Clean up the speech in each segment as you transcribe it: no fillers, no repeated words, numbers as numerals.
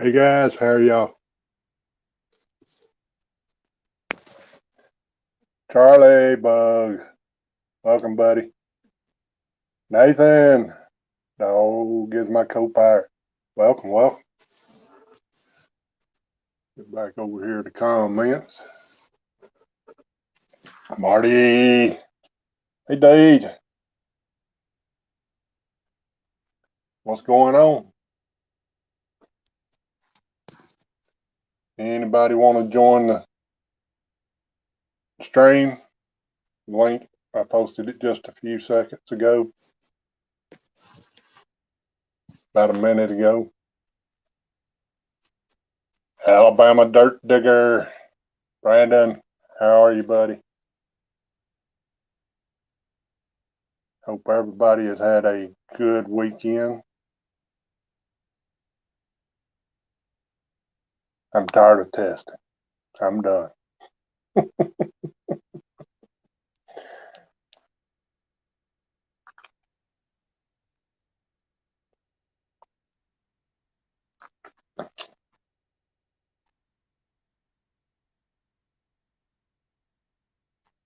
Hey guys, how are y'all? Charlie Bug, welcome, buddy. Nathan, dog is my co-pilot. Welcome. Get back over here to comments. Marty, hey Dade, what's going on? Anybody want to join the stream? Link, I posted it just a few seconds ago, about a minute ago. Alabama Dirt Digger, Brandon, how are you, buddy? Hope everybody has had a good weekend. I'm tired of testing. I'm done.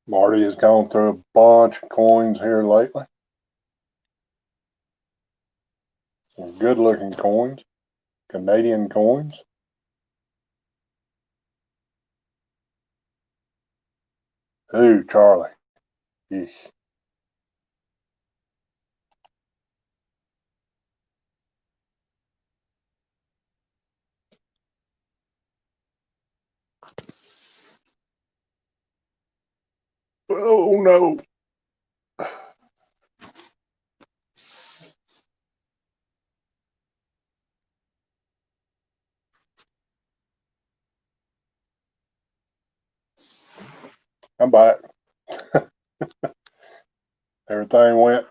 Marty has gone through a bunch of coins here lately. Some good looking coins, Canadian coins. Ooh, Charlie. Yeesh. Oh no. I'm back. Everything went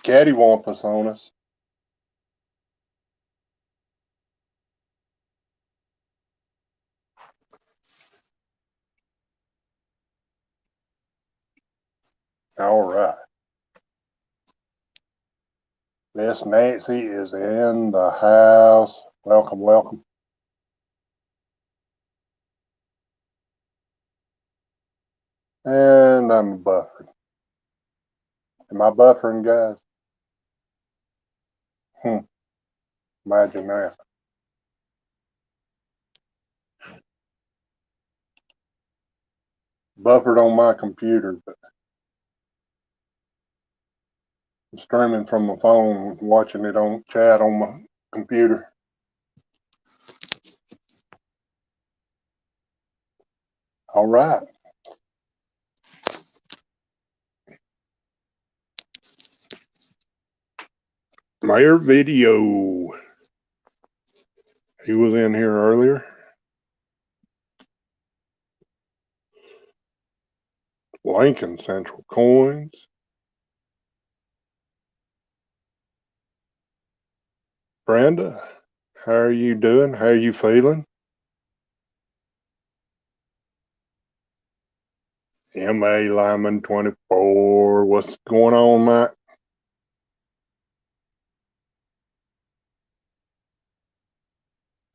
cattywampus on us. All right. Miss Nancy is in the house. Welcome. And I'm buffering. Am I buffering, guys? Imagine that. Buffered on my computer, but I'm streaming from my phone, watching it on chat on my computer. All right. Mayor Video. He was in here earlier. Lincoln Central Coins. Brenda, how are you doing? How are you feeling? M.A. Lyman 24. What's going on, Mike?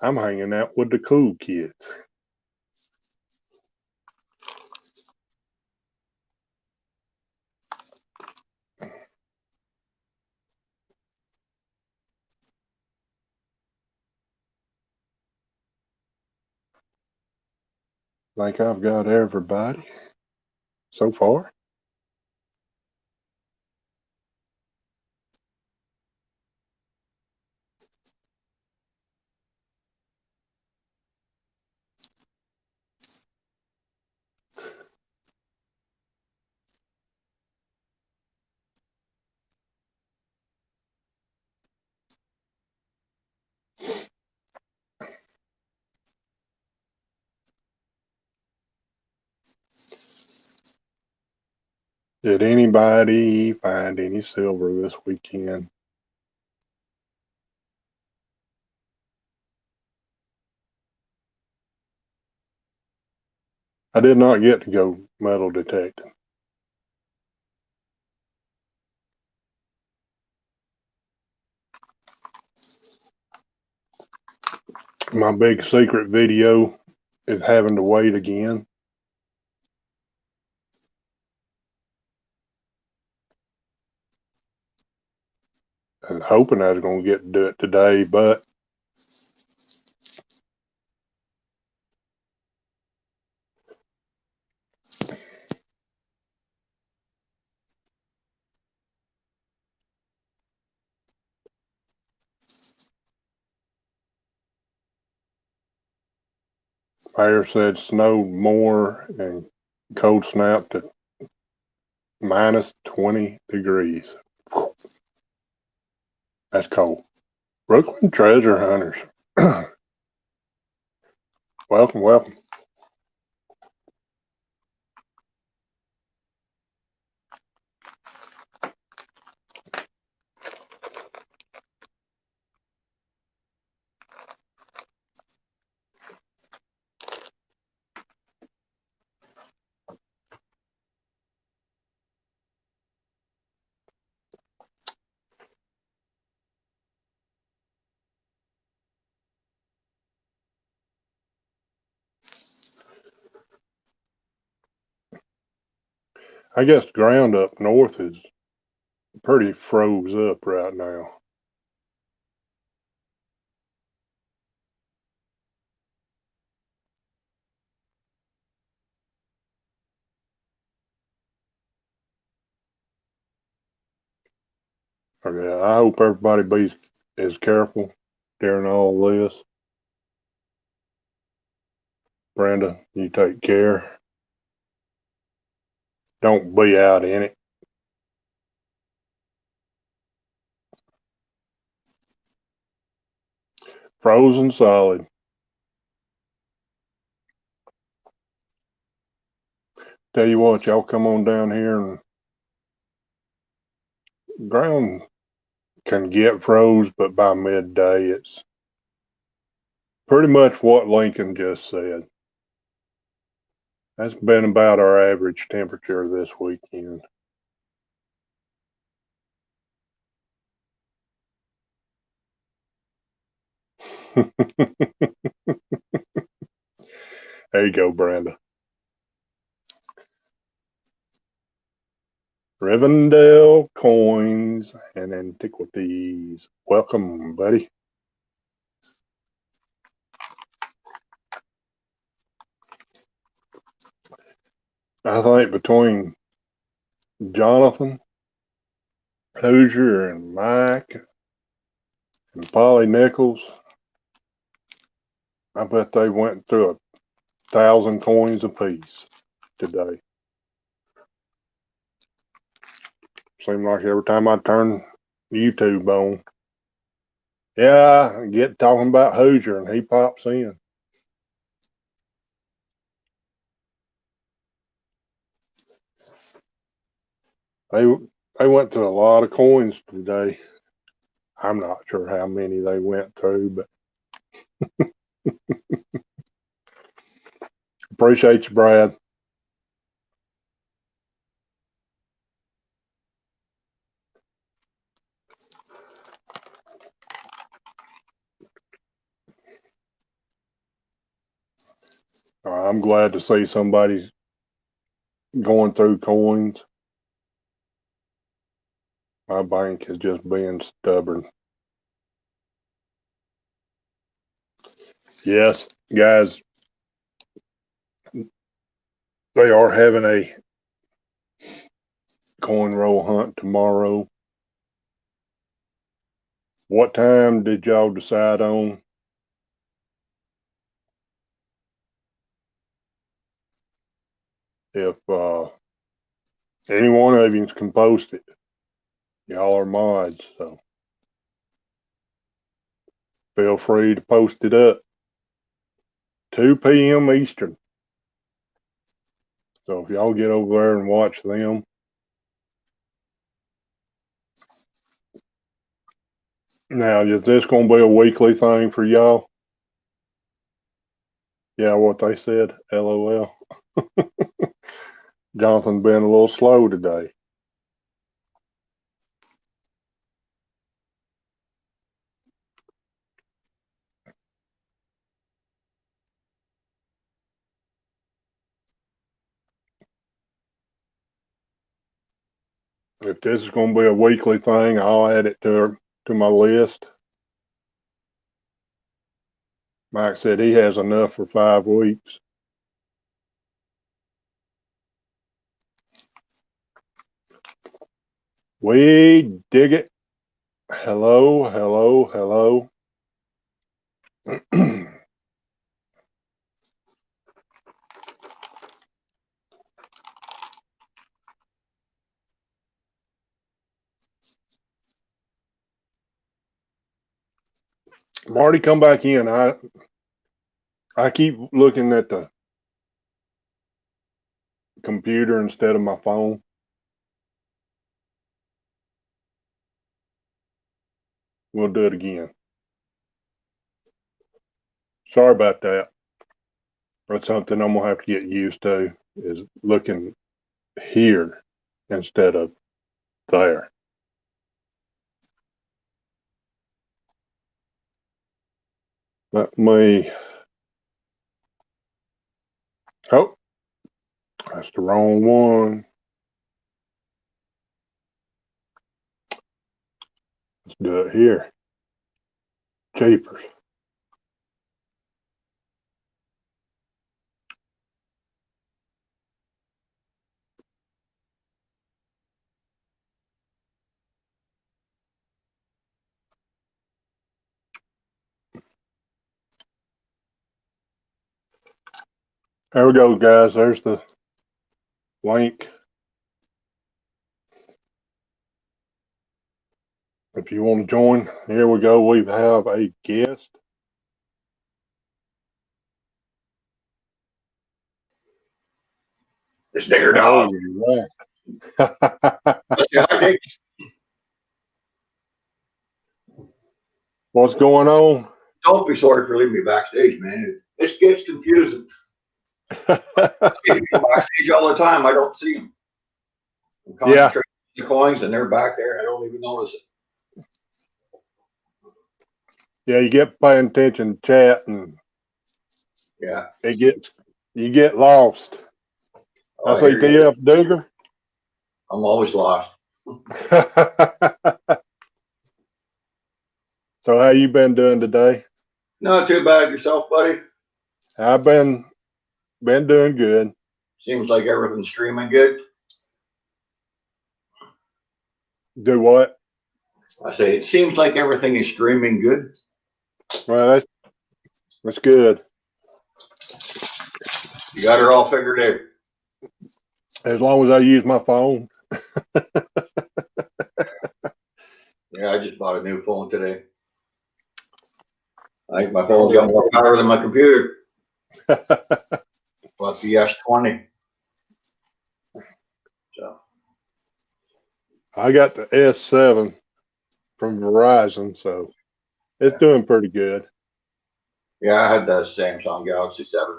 I'm hanging out with the cool kids. Think I've got everybody so far. Did anybody find any silver this weekend? I did not get to go metal detecting. My big secret video is having to wait again. And hoping I was going to get to do it today, but Mayor said snowed more and cold snapped at minus 20 degrees. That's cold. Brooklyn treasure hunters. Welcome, welcome. I guess the ground up north is pretty froze up right now. Okay, I hope everybody be as careful during all this. Brenda, you take care. Don't be out in it. Frozen solid. Tell you what, y'all come on down here and ground can get froze, but by midday it's pretty much what Lincoln just said. That's been about our average temperature this weekend. There you go, Brenda. Rivendell Coins and Antiquities. Welcome, buddy. I think between Jonathan, Hoosier, and Mike, and Polly Nichols, I bet they went through 1,000 coins apiece today. Seemed like every time I turn YouTube on, yeah, I get talking about Hoosier and he pops in. They went through a lot of coins today. I'm not sure how many they went through, but appreciate you, Brad. I'm glad to see somebody's going through coins. My bank is just being stubborn. Yes, guys, they are having a coin roll hunt tomorrow. What time did y'all decide on? If any one of you can post it, y'all are mods, so feel free to post it up. 2 p.m. Eastern. So if y'all get over there and watch them. Now, is this going to be a weekly thing for y'all? Yeah, what they said. LOL. Jonathan been a little slow today. If this is going to be a weekly thing, I'll add it to my list. Mike said he has enough for 5 weeks. We dig it. Hello, hello, hello. Marty, come back in. I keep looking at the computer instead of my phone. We'll do it again. Sorry about that. That's something I'm gonna have to get used to, is looking here instead of there. Let me. Oh, that's the wrong one. Let's do it here. Jeepers. There we go, guys. There's the link. If you want to join, here we go. We have a guest. It's Digger Dog. Oh, what's going on? Don't be sorry for leaving me backstage, man. It gets confusing. People backstage all the time. I don't see them. I'm concentrating on the coins, and they're back there. I don't even notice it. Yeah, you get paying attention, chat, and yeah, you get lost. Oh, I say DF Digger. I'm always lost. So how you been doing today? Not too bad. Yourself, buddy? I've been doing good. Seems like everything's streaming good. Do what? I say it seems like everything is streaming good. Well, that's good. You got her all figured out. As long as I use my phone. Yeah, I just bought a new phone today. I think my phone's got more power than my computer. Bought the S20. So I got the S7 from Verizon, so it's doing pretty good. yeah, I had the Samsung Galaxy 7.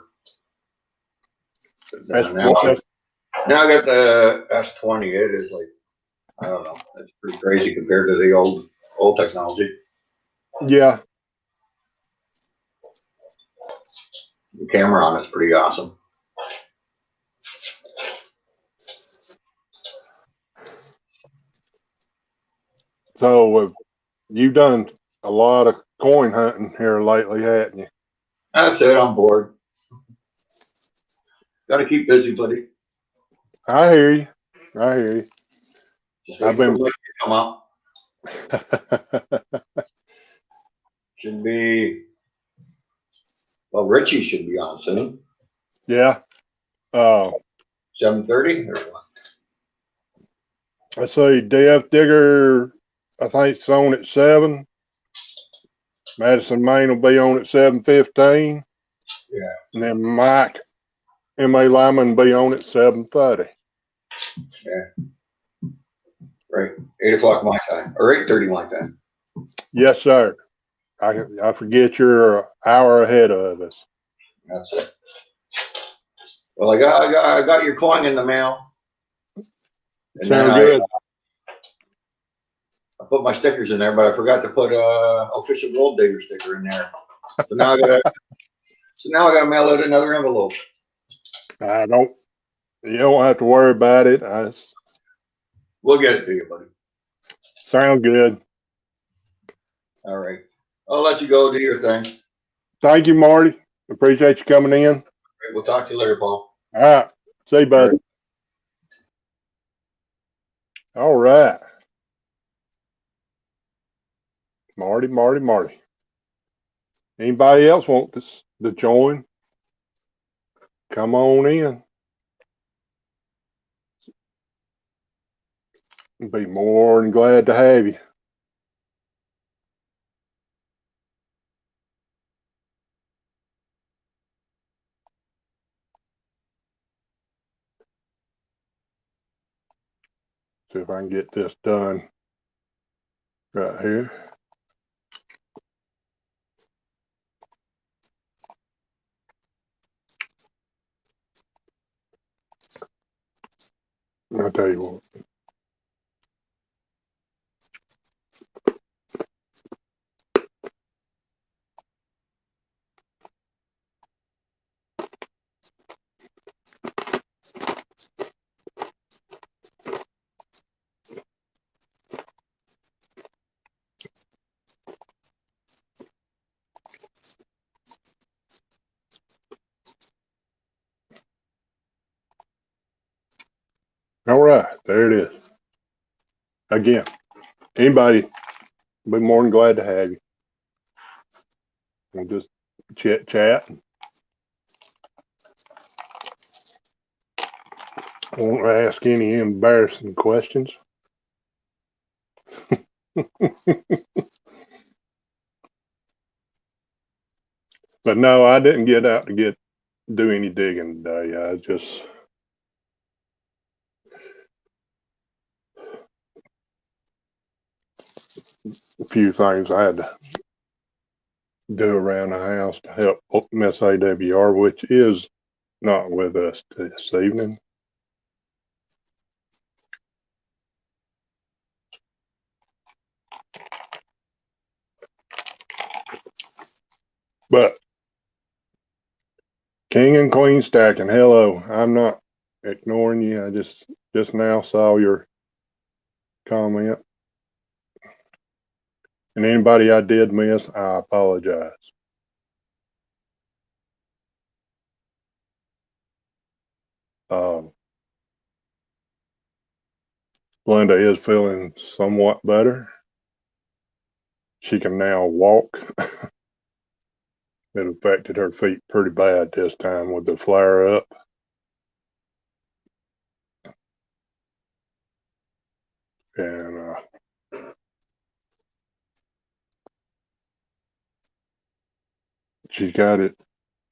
Now I got the S20. It is like, I don't know, it's pretty crazy compared to the old technology. Yeah. The camera on it's pretty awesome. So you've done a lot of coin hunting here lately, haven't you? That's it. I'm bored. Got to keep busy, buddy. I hear you. I hear you. Just wait for Mike to come up. Should be. Well, Richie should be on soon. Yeah. 7:30 or what? I say DF Digger, I think it's on at 7. Madison Main will be on at 7:15. Yeah. And then Mike M.A. Lyman will be on at 7:30. Yeah. Right. 8 o'clock my time, or 8:30 my time. Yes, sir. I forget you're an hour ahead of us. That's it. Well, I got your coin in the mail. And Sound good. I put my stickers in there, but I forgot to put a official Gold Digger sticker in there. So now I gotta mail out another envelope. You don't have to worry about it. We'll get it to you, buddy. Sound good. All right. I'll let you go do your thing. Thank you, Marty. Appreciate you coming in. All right, we'll talk to you later, Paul. All right. See you, bud. All right. Marty. Anybody else want to join? Come on in. Be more than glad to have you. See if I can get this done right here. I'll tell you what. All right, there it is. Again, anybody, be more than glad to have you. We'll just chat. Won't ask any embarrassing questions. But no, I didn't get out to do any digging today. I just a few things I had to do around the house to help Miss AWR, which is not with us this evening. But King and Queen stacking, hello. I'm not ignoring you. I just now saw your comment. And anybody I did miss, I apologize. Linda is feeling somewhat better. She can now walk. It affected her feet pretty bad this time with the flare up. And she's got it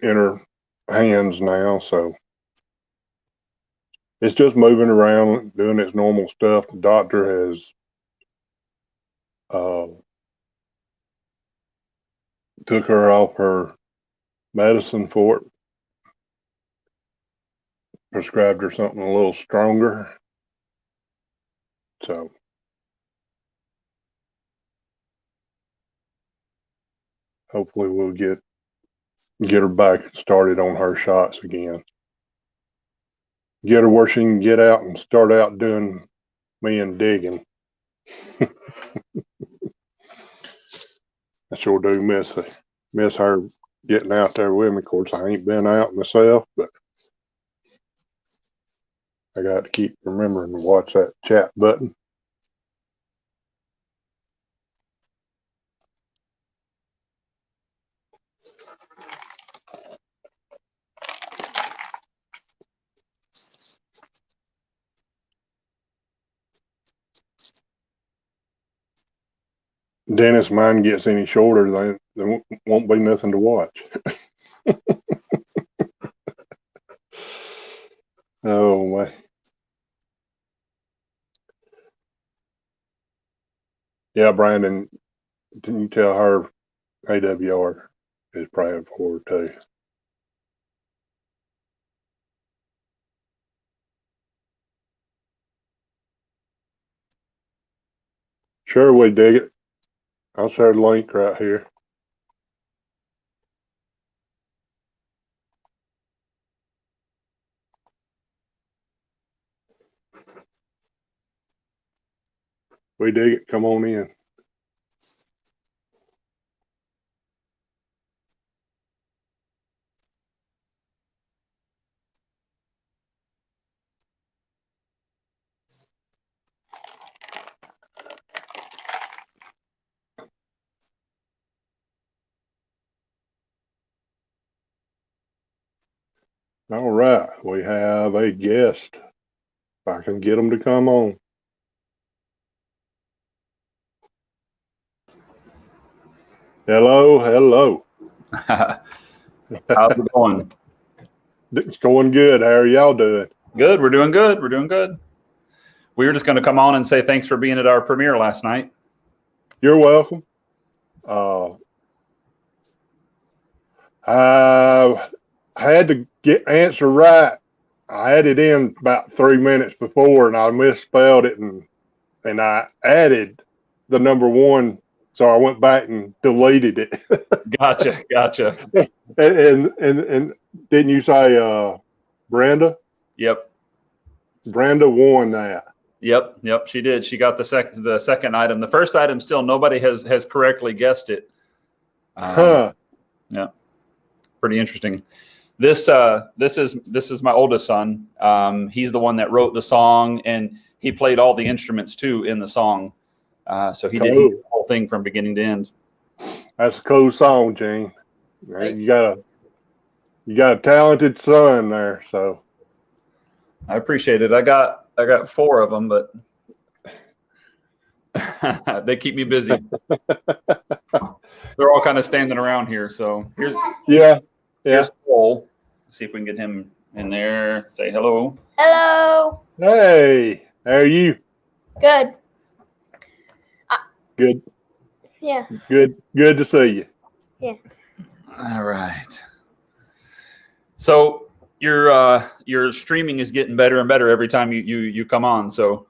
in her hands now, so it's just moving around, doing its normal stuff. The doctor has took her off her medicine for it, prescribed her something a little stronger. So hopefully we'll get her back started on her shots again. Get her where she can get out and start out doing me and digging. I sure do miss her getting out there with me. Of course, I ain't been out myself, but I got to keep remembering to watch that chat button. Dennis, mine gets any shorter, there won't be nothing to watch. Oh my. Yeah, Brandon, didn't you tell her AWR is praying for her too? Sure, we dig it. I'll share the link right here. We dig it. Come on in. All right. We have a guest. If I can get them to come on. Hello, hello. How's it going? It's going good. How are y'all doing? Good. We're doing good. We're doing good. We were just going to come on and say thanks for being at our premiere last night. You're welcome. I had to get answer right. I had it in about 3 minutes before, and I misspelled it, and I added the number 1, so I went back and deleted it. Gotcha. and didn't you say Brenda? Yep. Brenda won that. Yep. She did. She got the second item. The first item still nobody has correctly guessed it. Huh. Yeah. Pretty interesting. This is my oldest son. He's the one that wrote the song, and he played all the instruments too in the song. So he did the whole thing from beginning to end. That's a cool song, Gene. You got a talented son there, so I appreciate it. I got 4 of them, but they keep me busy. They're all kind of standing around here. So here's Cole. See if we can get him in there. Say hello. Hello. Hey, how are you? Good. Good. Yeah. Good to see you. Yeah. All right. So your streaming is getting better and better every time you come on. So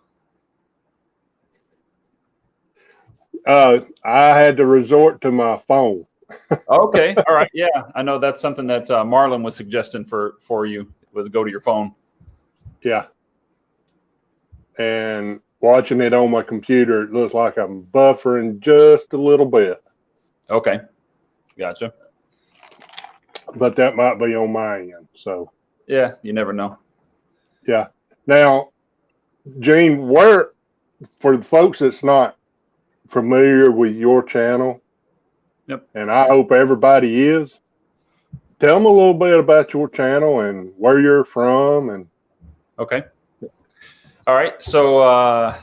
I had to resort to my phone. okay. All right. Yeah, I know that's something that Marlon was suggesting for you, was go to your phone. Yeah. And watching it on my computer, it looks like I'm buffering just a little bit. Okay. Gotcha. But that might be on my end. So yeah, you never know. Yeah. Now, Gene, where, for the folks that's not familiar with your channel, Yep. and I hope everybody is, tell them a little bit about your channel and where you're from. And okay. All right. So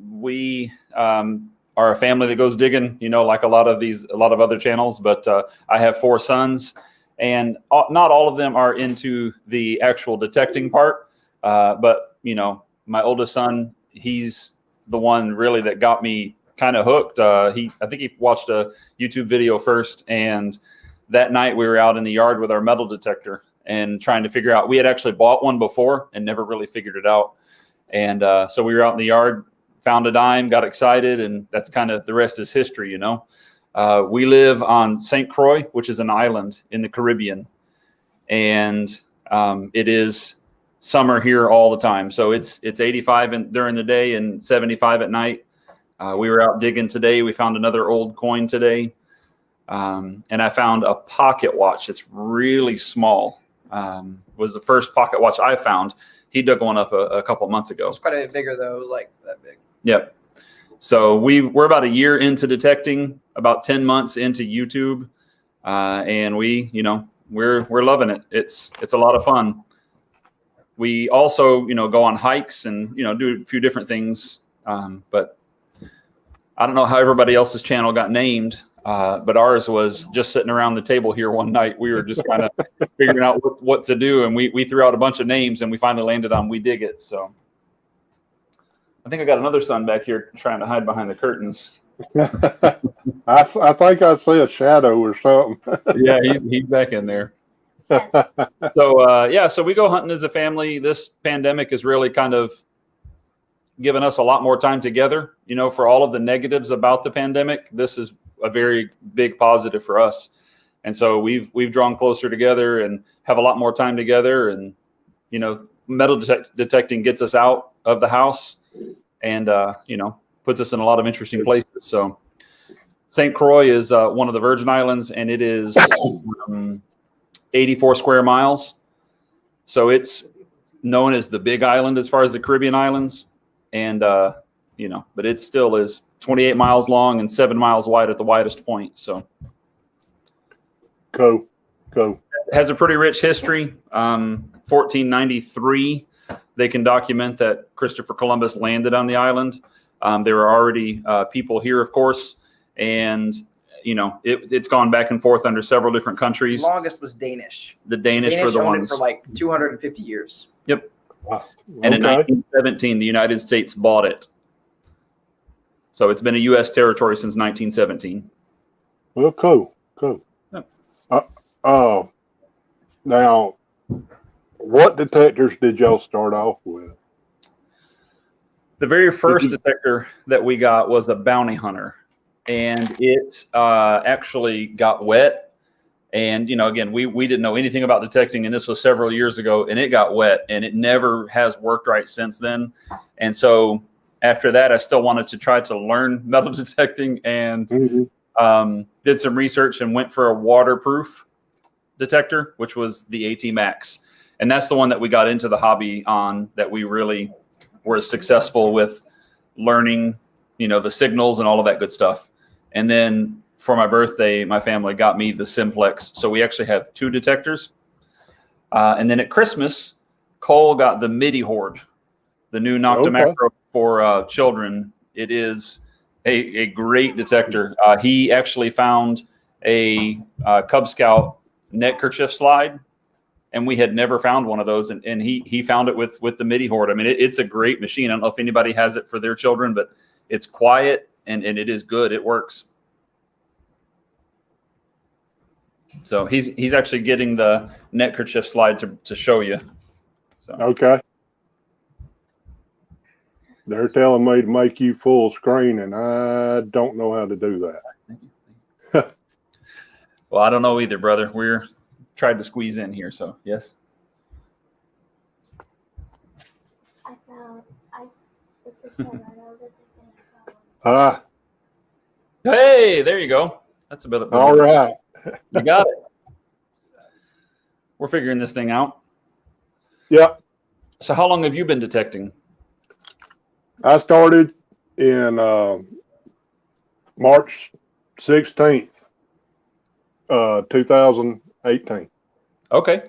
we are a family that goes digging, like a lot of other channels, but I have 4 sons, and not all of them are into the actual detecting part. But my oldest son, he's the one really that got me kind of hooked. I think he watched a YouTube video first, and that night we were out in the yard with our metal detector and trying to figure out. We had actually bought one before and never really figured it out. And so we were out in the yard, found a dime, got excited, and that's kind of the rest is history. We live on St. Croix, which is an island in the Caribbean, and it is summer here all the time. So it's 85 during the day and 75 at night. We were out digging today. We found another old coin today, and I found a pocket watch. It's really small. Was the first pocket watch I found. He dug one up a couple of months ago. It was quite a bit bigger though. It was like that big. Yep. So we're about a year into detecting, about 10 months into YouTube, and we're loving it. It's a lot of fun. We also go on hikes and do a few different things, but I don't know how everybody else's channel got named, but ours was just sitting around the table here one night. We were just kind of figuring out what to do, and we threw out a bunch of names, and we finally landed on We Dig It. So I think I got another son back here trying to hide behind the curtains. I think I see a shadow or something. Yeah, he's back in there. So we go hunting as a family. This pandemic has really kind of given us a lot more time together. For all of the negatives about the pandemic, this is a very big positive for us. And so we've drawn closer together and have a lot more time together. And metal detecting gets us out of the house, and puts us in a lot of interesting places. So St. Croix is one of the Virgin Islands, and it is 84 square miles. So it's known as the Big Island as far as the Caribbean islands. And, but it still is 28 miles long and 7 miles wide at the widest point. So Go. it has a pretty rich history. 1493, they can document that Christopher Columbus landed on the island. There were already people here, of course, and it's gone back and forth under several different countries. The longest was Danish. The Danish were the owned ones it for like 250 years. Yep. Wow. And in Okay. 1917, the United States bought it. So it's been a U.S. territory since 1917. Well, cool. Yep. Now, what detectors did y'all start off with? The very first detector that we got was a bounty hunter, and it actually got wet. And, again, we didn't know anything about detecting, and this was several years ago, and it got wet, and it never has worked right since then. And so after that, I still wanted to try to learn metal detecting, and did some research and went for a waterproof detector, which was the AT Max. And that's the one that we got into the hobby on, that we really were successful with learning, the signals and all of that good stuff. And then for my birthday, my family got me the Simplex. So we actually have 2 detectors. And then at Christmas, Cole got the MIDI Horde, the new Nocta Macro for children. It is a great detector. He actually found a Cub Scout neckerchief slide, and we had never found one of those. And he found it with the MIDI Horde. I mean, it's a great machine. I don't know if anybody has it for their children, but it's quiet and it is good. It works. So he's actually getting the neckerchief slide to show you. So. Okay. They're telling me to make you full screen, and I don't know how to do that. Well, I don't know either, brother. We're tried to squeeze in here, so yes. It's the first time I know that I found. Hey, there you go. That's a bit. All right. You got it. We're figuring this thing out. Yep. So how long have you been detecting? I started in March 16th, 2018. Okay.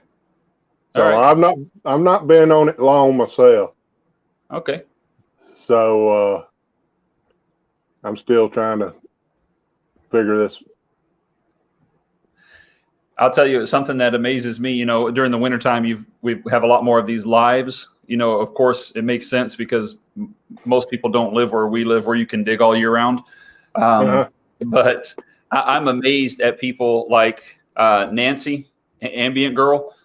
So All right. I'm not been on it long myself. Okay. So I'm still trying to figure this. I'll tell you something that amazes me. During the wintertime, we have a lot more of these lives. Of course, it makes sense because most people don't live where we live, where you can dig all year round. But I'm amazed at people like Nancy, Ambient Girl,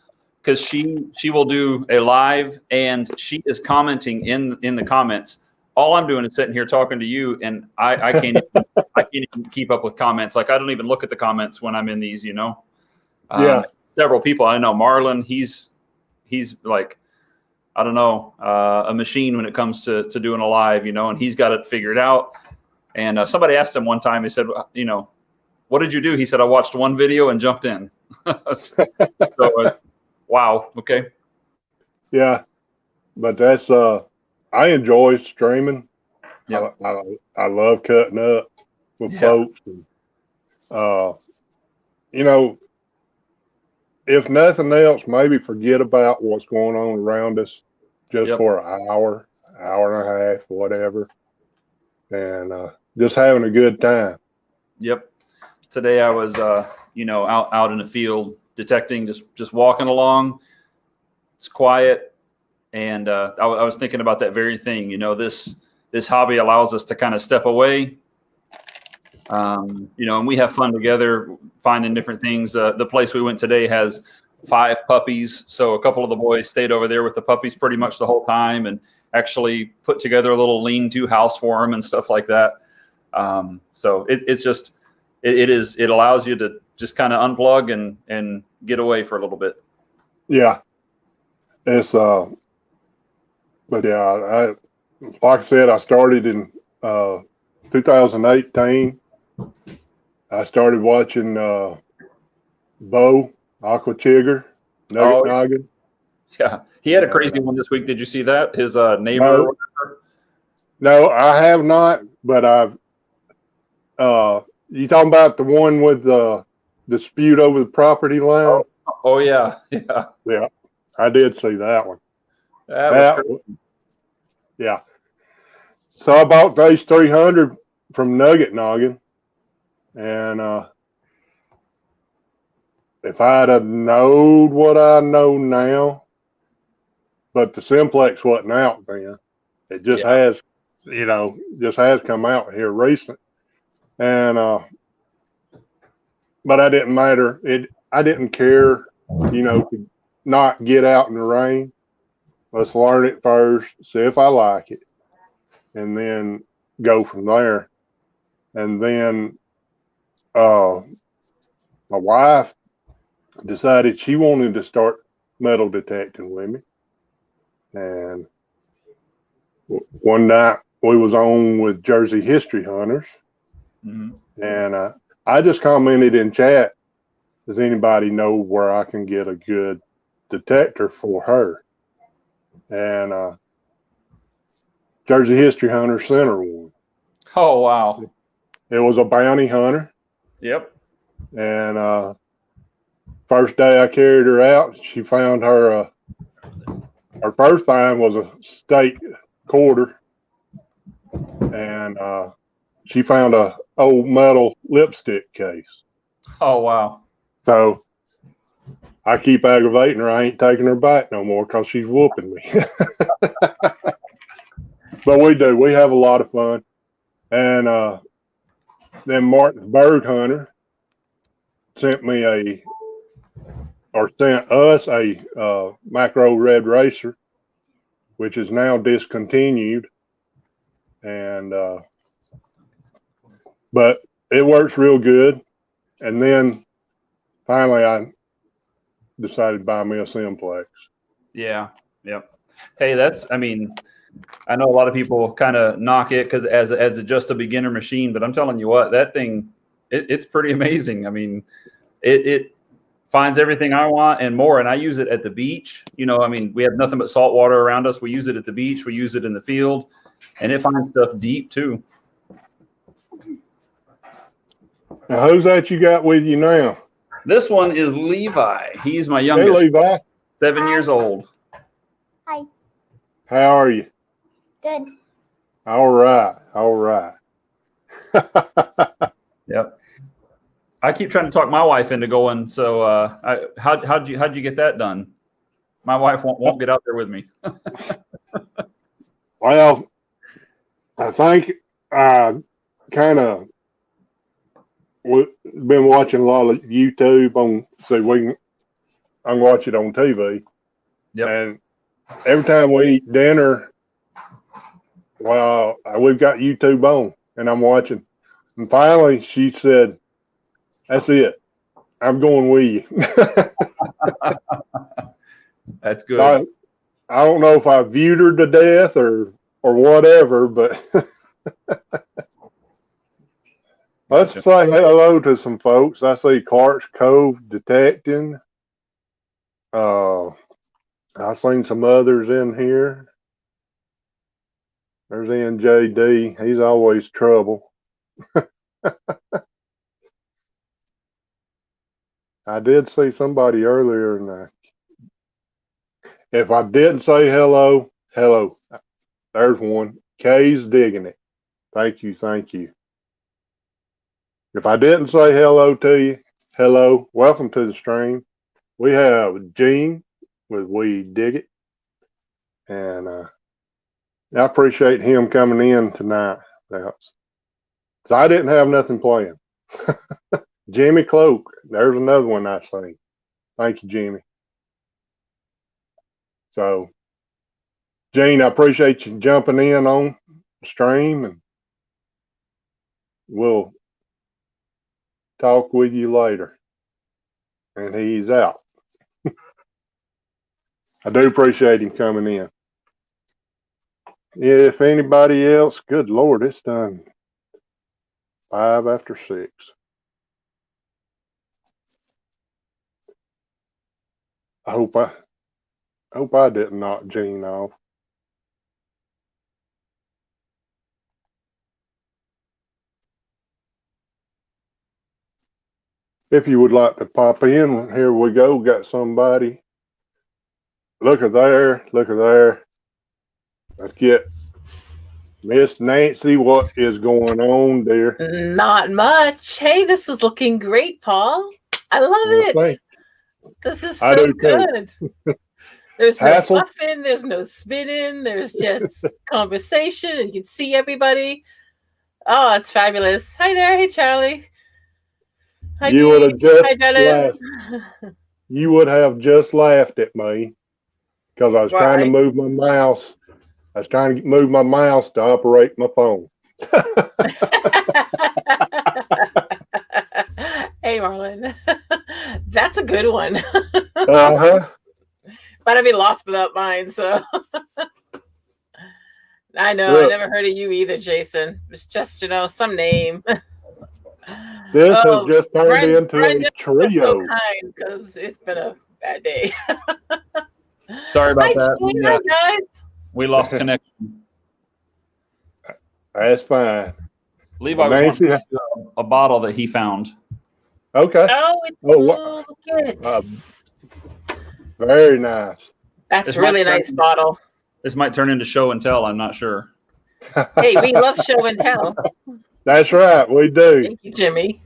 because she will do a live and she is commenting in the comments. All I'm doing is sitting here talking to you, and I can't even keep up with comments. Like, I don't even look at the comments when I'm in these. Yeah. Several people I know. Marlon, he's like, I don't know, a machine when it comes to doing a live, and he's got it figured out. And somebody asked him one time, he said, what did you do? He said, I watched one video and jumped in. So, wow. Okay. Yeah. But that's, I enjoy streaming. Yeah. I love cutting up with folks. And, if nothing else, maybe forget about what's going on around us just for an hour and a half, whatever. And just having a good time. Yep. Today I was, out in the field detecting, just walking along. It's quiet. And I was thinking about that very thing. This hobby allows us to kind of step away. And we have fun together, finding different things. The place we went today has 5 puppies. So a couple of the boys stayed over there with the puppies pretty much the whole time and actually put together a little lean-to house for them and stuff like that. So it allows you to just kind of unplug and get away for a little bit. Yeah. It's, but yeah, like I said, I started in 2018, I started watching Bo, Aqua Chigger, Nugget Oh, Noggin. yeah. He had a And, crazy one this week. Did you see that? His neighbor or no, whatever? no, I have not, but I've, you talking about the one with the dispute over the property line? Oh, yeah. Yeah. Yeah, I did see that one. That was That, crazy. yeah. So I bought those 300 from Nugget Noggin, and if I'd have known what I know now, but the Simplex wasn't out then. It just Yeah. has, just has come out here recent. And but I didn't matter. I didn't care, to not get out in the rain. Let's learn it first, see if I like it, and then go from there. And then uh my wife decided she wanted to start metal detecting with me. And one night we was on with Jersey History Hunters, Mhm. and I just commented in chat, does anybody know where I can get a good detector for her? And Jersey History Hunter sent her one. Oh, wow. It was a bounty hunter, Yep. and first day I carried her out, she found her first find was a state quarter, and she found a old metal lipstick case. Oh, wow. So I keep aggravating her. I ain't taking her back no more because she's whooping me. But we do. We have a lot of fun. And then Martin's Bird Hunter sent me sent us a macro red racer, which is now discontinued. And but it works real good. And then finally, I decided to buy me a Simplex. Yeah. Yep. Hey, I mean, I know a lot of people kind of knock it because as just a beginner machine, but I'm telling you what, that thing, it's pretty amazing. I mean, it finds everything I want and more. And I use it at the beach. I mean, we have nothing but salt water around us. We use it at the beach. We use it in the field, and it finds stuff deep too. Now, who's that you got with you now? This one is Levi. He's my Hey, youngest, Levi. 7 years old. Hi. How are you? Good. All right. All right. Yep. I keep trying to talk my wife into going. So, how'd you get that done? My wife won't get out there with me. Well, I think I kind of been watching a lot of YouTube on, so I can watch it on TV. Yep. And every time we eat dinner, well, we've got YouTube on, and I'm watching. And finally, she said, "That's it. I'm going with you." That's good. I don't know if I viewed her to death or whatever, but let's Gotcha. say hello to some folks. I see Clark's Cove detecting. I've seen some others in here. There's NJD. He's always trouble. I did see somebody earlier, and if I didn't say hello, hello. There's one. Kay's digging it. Thank you, thank you. If I didn't say hello to you, hello. Welcome to the stream. We have Gene with We Dig It, and I appreciate him coming in tonight. Because I didn't have nothing planned. Jimmy Cloak. There's another one I seen. Thank you, Jimmy. So, Gene, I appreciate you jumping in on the stream, and we'll talk with you later. And he's out. I do appreciate him coming in. If anybody else, good Lord, it's done 5 after 6. I hope I didn't knock Gene off. If you would like to pop in, here we go. Got somebody. Look at there. Look at there. Let's get Miss Nancy. What is going on there? Not much. Hey, this is looking great, Paul. I love Well, it. thank- This is I so do too. good. There's no Hassle? fluffing, there's no spinning, there's just conversation, and you can see everybody. Oh, it's fabulous. Hi there. Hey, Charlie. Hi, You would have Deej. just Hi, Dennis. You would have just laughed at me because I was trying to Why? move my mouse. I was trying to move my mouse to operate my phone. Hey, Marlon. That's a good one. Uh-huh. But I'd be lost without mine, so I know. Look. I never heard of you either, Jason. It's just, some name. This Oh, has just turned into Brenda, a trio. so kind because it's been a bad day. Sorry about Hi, that. Gene. Hi, guys. We lost connection. That's fine. Levi was Nancy? wanting to do a bottle that he found. Okay. Oh, it's Oh, cool. wow. Look at it. Very nice. That's It's a really my nice turn. bottle. This might turn into show and tell. I'm not sure. Hey, we love show and tell. That's right. We do. Thank you, Jimmy.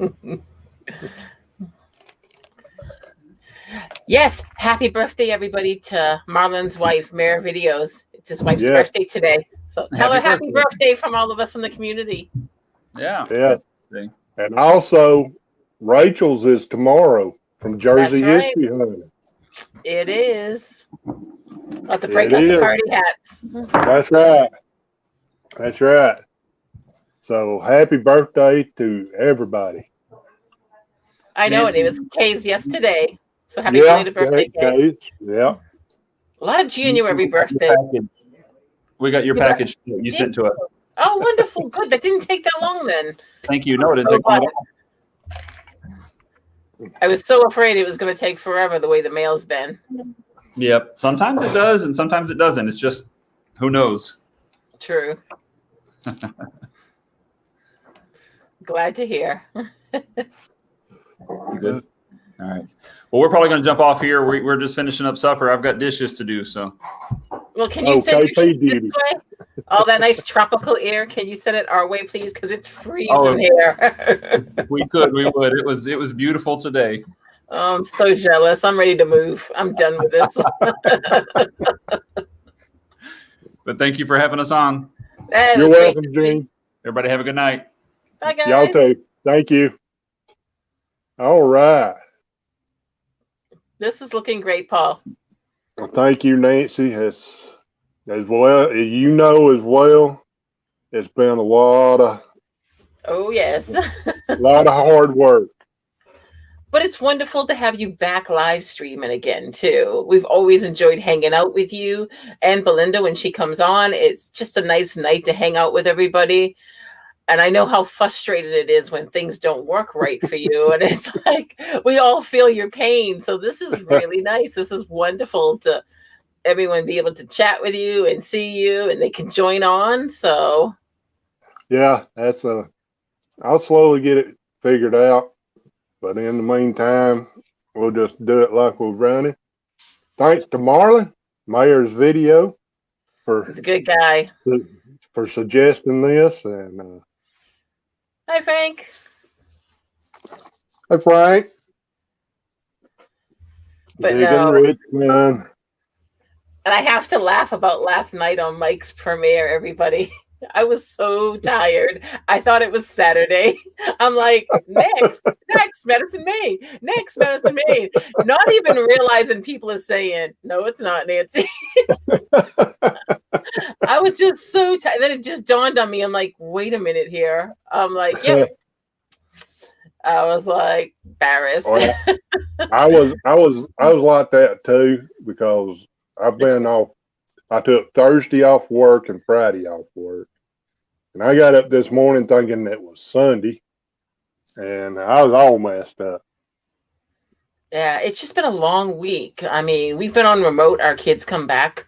Yes, happy birthday, everybody, to Marlon's wife, Mayor Videos. It's his wife's Yeah. birthday today. So tell her Happy happy birthday from all of us in the community. Yeah. Yeah. Birthday. And also, Rachel's is tomorrow from Jersey That's right. History Hunting. It is. I'll have to break It out the is. party hats. That's right. That's right. So happy birthday to everybody. I know, Nancy. and it was Kay's yesterday. So happy Yeah, belated birthday, Kay. Kate, yeah. A lot of January birthday. Package. We got your You got- package you sent to us. Oh, wonderful. Good. That didn't take that long then. Thank you. No, it didn't take long at all. I was so afraid it was going to take forever the way the mail's been. Yep. Sometimes it does, and sometimes it doesn't. It's just who knows. True. Glad to hear. You good? All right. Well, we're probably going to jump off here. We're just finishing up supper. I've got dishes to do. So Well, can you Oh, send your KP sheet this duty. way? All that nice tropical air. Can you send it our way, please? Because it's freezing Oh. here. we could, we would. It was beautiful today. Oh, I'm so jealous. I'm ready to move. I'm done with this. But thank you for having us on. That You're was great welcome, to see. Gene. Everybody have a good night. Bye, guys. Y'all too. Thank you. All right. This is looking great, Paul. Well, thank you, Nancy. As well as you know as well, it's been a lot Oh, yes. of hard work. But it's wonderful to have you back live streaming again, too. We've always enjoyed hanging out with you and Belinda when she comes on. It's just a nice night to hang out with everybody. And I know how frustrated it is when things don't work right for you. And it's like we all feel your pain. So this is really nice. This is wonderful to everyone be able to chat with you and see you, and they can join on. So Yeah, I'll slowly get it figured out. But in the meantime, we'll just do it like we're running. Thanks to Marlon, Mayor's Video, he's a good guy. for suggesting this. And Hi, Frank. hey, Frank. But Digging no. Richmond. And I have to laugh about last night on Mike's premiere, everybody. I was so tired. I thought it was Saturday. I'm like, next Medicine Maine, next Medicine Maine. Not even realizing people are saying, no, it's not, Nancy. I was just so tired. Then it just dawned on me. I'm like, wait a minute here. I'm like, yep. I was like embarrassed. Well, I was like that too, because I've been off I took Thursday off work and Friday off work. And I got up this morning thinking it was Sunday, and I was all messed up. Yeah, it's just been a long week. I mean, we've been on remote. Our kids come back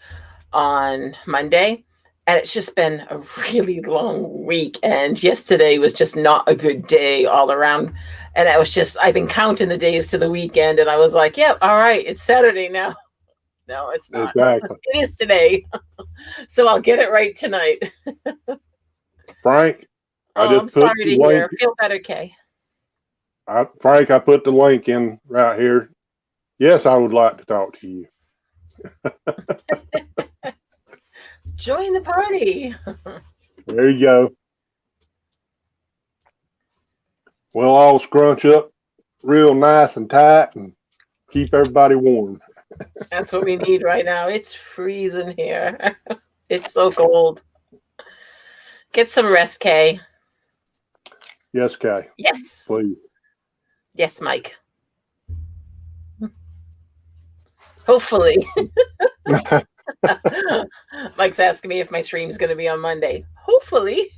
on Monday, and it's just been a really long week. And yesterday was just not a good day all around. And I've been counting the days to the weekend, and I was like, yep, all right, it's Saturday now. No, it's not. Exactly. It is today. So I'll get it right tonight. Frank, I'm sorry to hear. Feel better, Kay. Frank, I put the link in right here. Yes, I would like to talk to you. Join the party. There you go. We'll all scrunch up real nice and tight and keep everybody warm. That's what we need right now. It's freezing here. It's so cold. Get some rest, Kay. Yes, Kay. Yes. Please. Yes, Mike. Hopefully. Mike's asking me if my stream's going to be on Monday. Hopefully.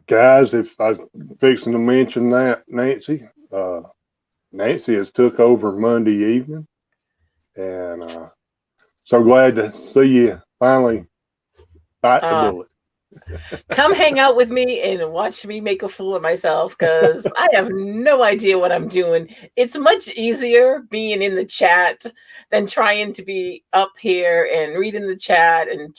Guys, if I'm fixing to mention that, Nancy has took over Monday evening. And so glad to see you finally bite the bullet. Come hang out with me and watch me make a fool of myself, because I have no idea what I'm doing. It's much easier being in the chat than trying to be up here and reading the chat. And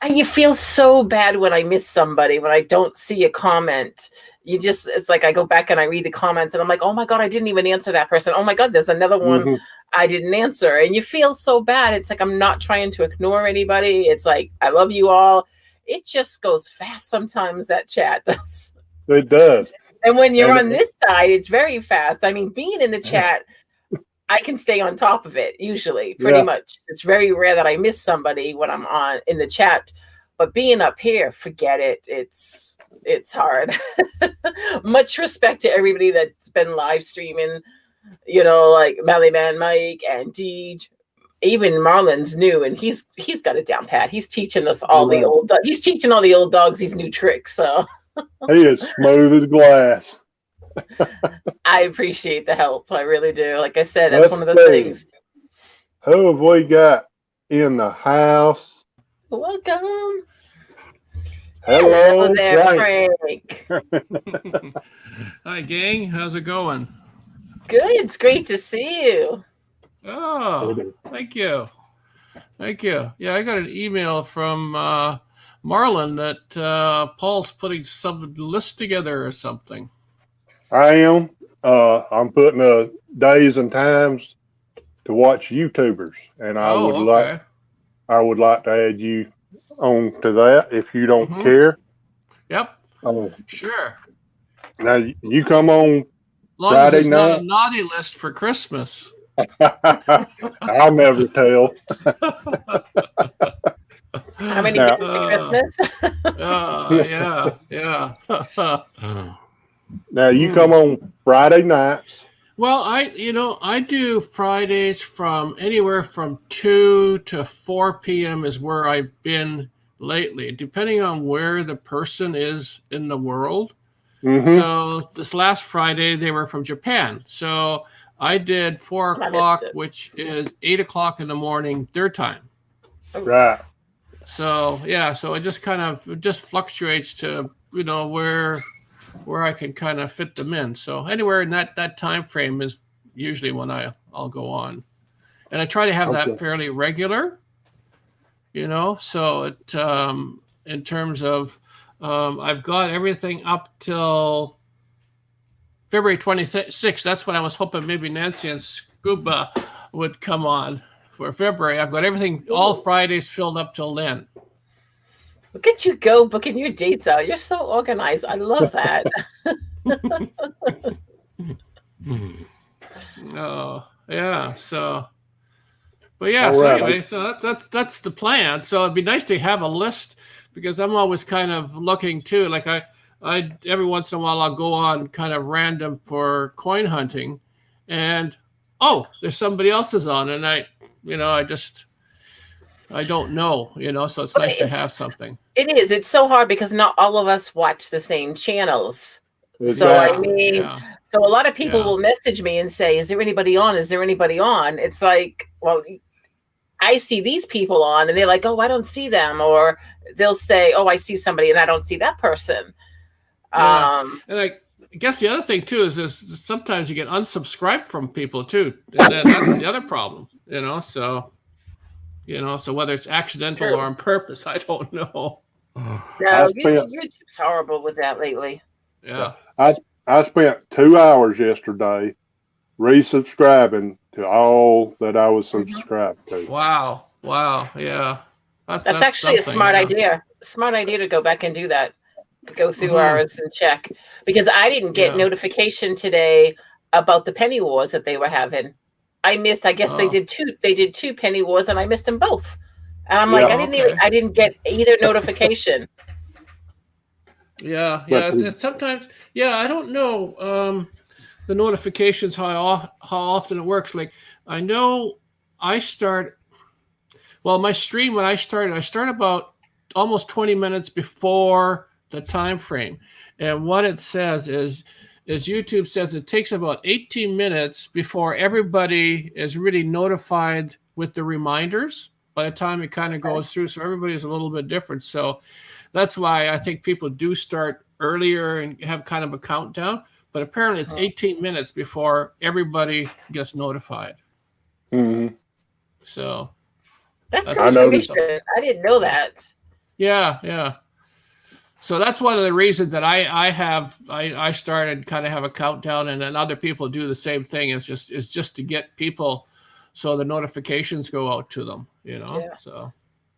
you feel so bad when I miss somebody, when I don't see a comment. It's like I go back and I read the comments and I'm like, oh my God, I didn't even answer that person. Oh my God, there's another one I didn't answer. And you feel so bad. It's like I'm not trying to ignore anybody. It's like, I love you all. It just goes fast sometimes, that chat does. It does. And when you're on this side, it's very fast. I mean, being in the chat, I can stay on top of it usually, pretty much. It's very rare that I miss somebody when I'm on in the chat. But being up here, forget it. It's hard. Much respect to everybody that's been live streaming, like Melly Man Mike and Deej. Even Marlon's new, and he's got it down pat. He's teaching us all he's teaching all the old dogs these new tricks. So he is smooth as glass. I appreciate the help. I really do. Like I said, that's one of the things. Who have we got in the house? Welcome. Hello there, Frank. Hi, gang. How's it going? Good. It's great to see you. Oh, thank you. Thank you. Yeah, I got an email from Marlon that Paul's putting some list together or something. I am. I'm putting days and times to watch YouTubers, and I would like to add you on to that if you don't care. Yep. Sure. Now you come on long Friday as it's night. Not a naughty list for Christmas. I'll never tell. How many gifts to Christmas? Yeah. Now you come on Friday nights. Well, I do Fridays from anywhere from 2 to 4 p.m. is where I've been lately, depending on where the person is in the world. So this last Friday, they were from Japan. So I did 4 o'clock, which is 8 o'clock in the morning, their time. Right. So, yeah, so it just kind of fluctuates to, where I can kind of fit them in. So anywhere in that time frame is usually when I'll go on. And I try to have that fairly regular, so it, in terms of, I've got everything up till February 26th. That's when I was hoping maybe Nancy and Scuba would come on for February. I've got everything, all Fridays filled up till then. Look at you go booking your dates out. You're so organized. I love that. Oh, yeah. So, but yeah. So anyway, so that's the plan. So it'd be nice to have a list because I'm always kind of looking too. Like I every once in a while I'll go on kind of random for coin hunting, and there's somebody else's on, and I just I don't know, so it's But nice to have something. It is. It's so hard because not all of us watch the same channels. So I Exactly. mean, Yeah. so a lot of people Yeah. will message me and say, "Is there anybody on? Is there anybody on?" It's like, well, I see these people on, and they're like, "Oh, I don't see them," or they'll say, "Oh, I see somebody, and I don't see that person." Yeah. And I guess the other thing too is sometimes you get unsubscribed from people too, and then that's the other problem, So so whether it's accidental True. or on purpose, I don't know. No, spent- YouTube's horrible with that lately. Yeah. I spent 2 hours yesterday resubscribing to all that I was subscribed to. Wow. Yeah. That's actually a something, smart idea. Smart idea to go back and do that. To go through ours and check, because I didn't get notification today about the penny wars that they were having. I missed. I guess they did two penny wars, and I missed them both. And I'm like, I didn't get either notification. Yeah. But- It's sometimes. Yeah, I don't know the notifications how often it works. Like I know I start. Well, my stream when I start about almost 20 minutes before the time frame, and what it says is YouTube says it takes about 18 minutes before everybody is really notified with the reminders by the time it kind of goes through. So everybody's a little bit different. So that's why I think people do start earlier and have kind of a countdown. But apparently it's 18 minutes before everybody gets notified. Mhm. So That's I noticed. I didn't know that. yeah. So that's one of the reasons that I started kind of have a countdown, and then other people do the same thing. Is just to get people so the notifications go out to them, Yeah. So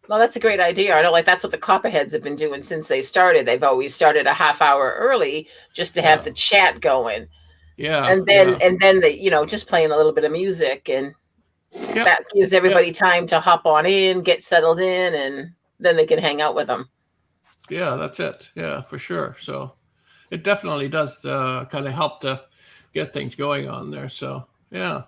Well, that's a great idea. I know, like that's what the Copperheads have been doing since they started. They've always started a half hour early just to have the chat going. Yeah. And then they, just playing a little bit of music, and that gives everybody time to hop on in, get settled in, and then they can hang out with them. Yeah, that's it. Yeah, for sure. So it definitely does kind of help to get things going on there. So yeah.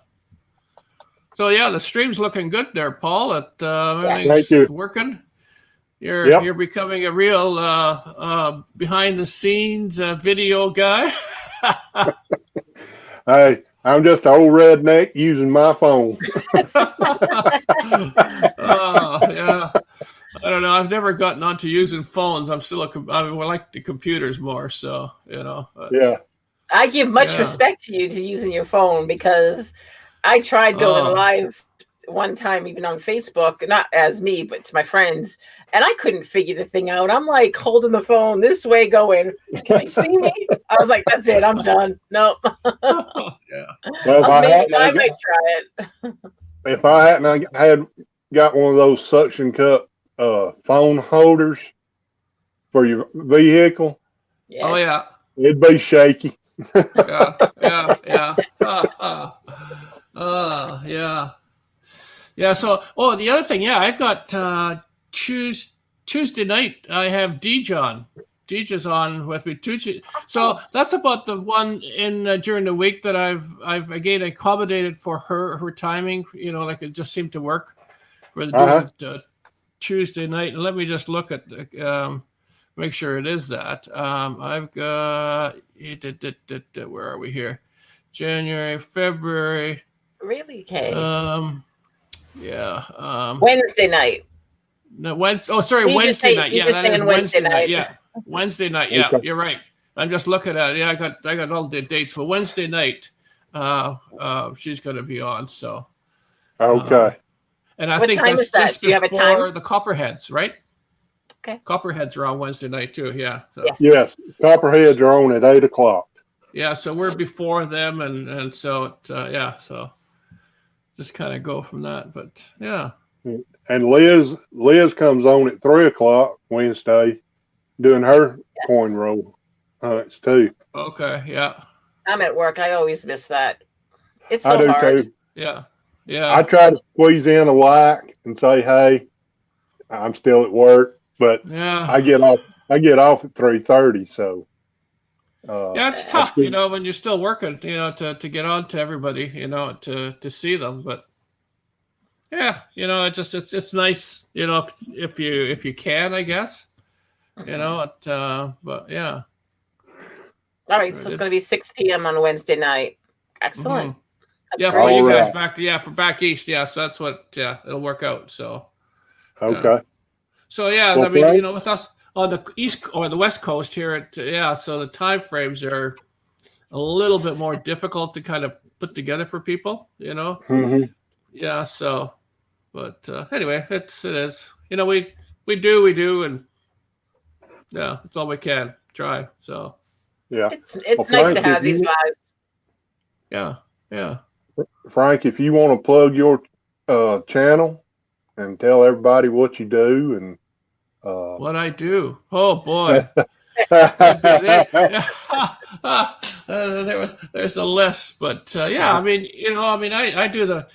So yeah, the stream's looking good there, Paul. Everything's working. You're becoming a real behind the scenes video guy. Hey, I'm just an old redneck using my phone. Yeah. I don't know. I've never gotten onto using phones. I like the computers more. So Yeah. I give much respect to you to using your phone, because I tried going live one time, even on Facebook, not as me, but to my friends, and I couldn't figure the thing out. I'm like holding the phone this way going, "Can you see me?" I was like, that's it. I'm done. Nope. Yeah. Well, I might try it. if I hadn't had got one of those suction cup phone holders for your vehicle, Yes. Oh yeah. it'd be shaky. Yeah. Yeah. So, the other thing, I've got Tuesday night. I have Dijon. Dija's on with me Tuesday. So that's about the one in during the week that I've again accommodated for her timing. Like it just seemed to work for the Tuesday night. And let me just look at make sure it is that. I've got where are we here? January, February. Really? Okay. Wednesday night. No, Wednesday night. Yeah, that is Wednesday night. Yeah, Wednesday night. Yeah, Okay. You're right. I'm just looking at it. Yeah, I got all the dates. But Wednesday night, she's going to be on. So. Okay. And I What think time that's is that? just Do you have a before time? the Copperheads, right? Okay. Copperheads are on Wednesday night too. Yeah. So. Yes. Copperheads are on at 8:00. Yeah, so we're before them, and so so just kind of go from that. But yeah. And Liz comes on at 3:00 Wednesday, doing her coin roll hunts too. Okay. Yeah. I'm at work. I always miss that. It's I so do hard. too. Yeah. I try to squeeze in a like and say, "Hey, I'm still at work," but Yeah. I get off at 3:30. So Yeah, it's tough, when you're still working, to get on to everybody, to see them. But Yeah, it's nice, if you can, I guess, but yeah. All right, so it's going to be 6 p.m. on Wednesday night. Excellent. Mhm. That's Yeah, for great. you guys Alright. for back east, yeah. So that's what, yeah, it'll work out. So, Okay. so yeah, Well, I mean, Frank, with us on the east or the west coast here, so the time frames are a little bit more difficult to kind of put together for people, mhm, Yeah. So, but anyway, it is. We do, and yeah, it's all we can try. So, yeah. It's Well, nice to Frank, have these lives. yeah, yeah. Frank, if you want to plug your channel and tell everybody what you do and What I do? Oh boy. There's a list, but yeah, I mean, I do the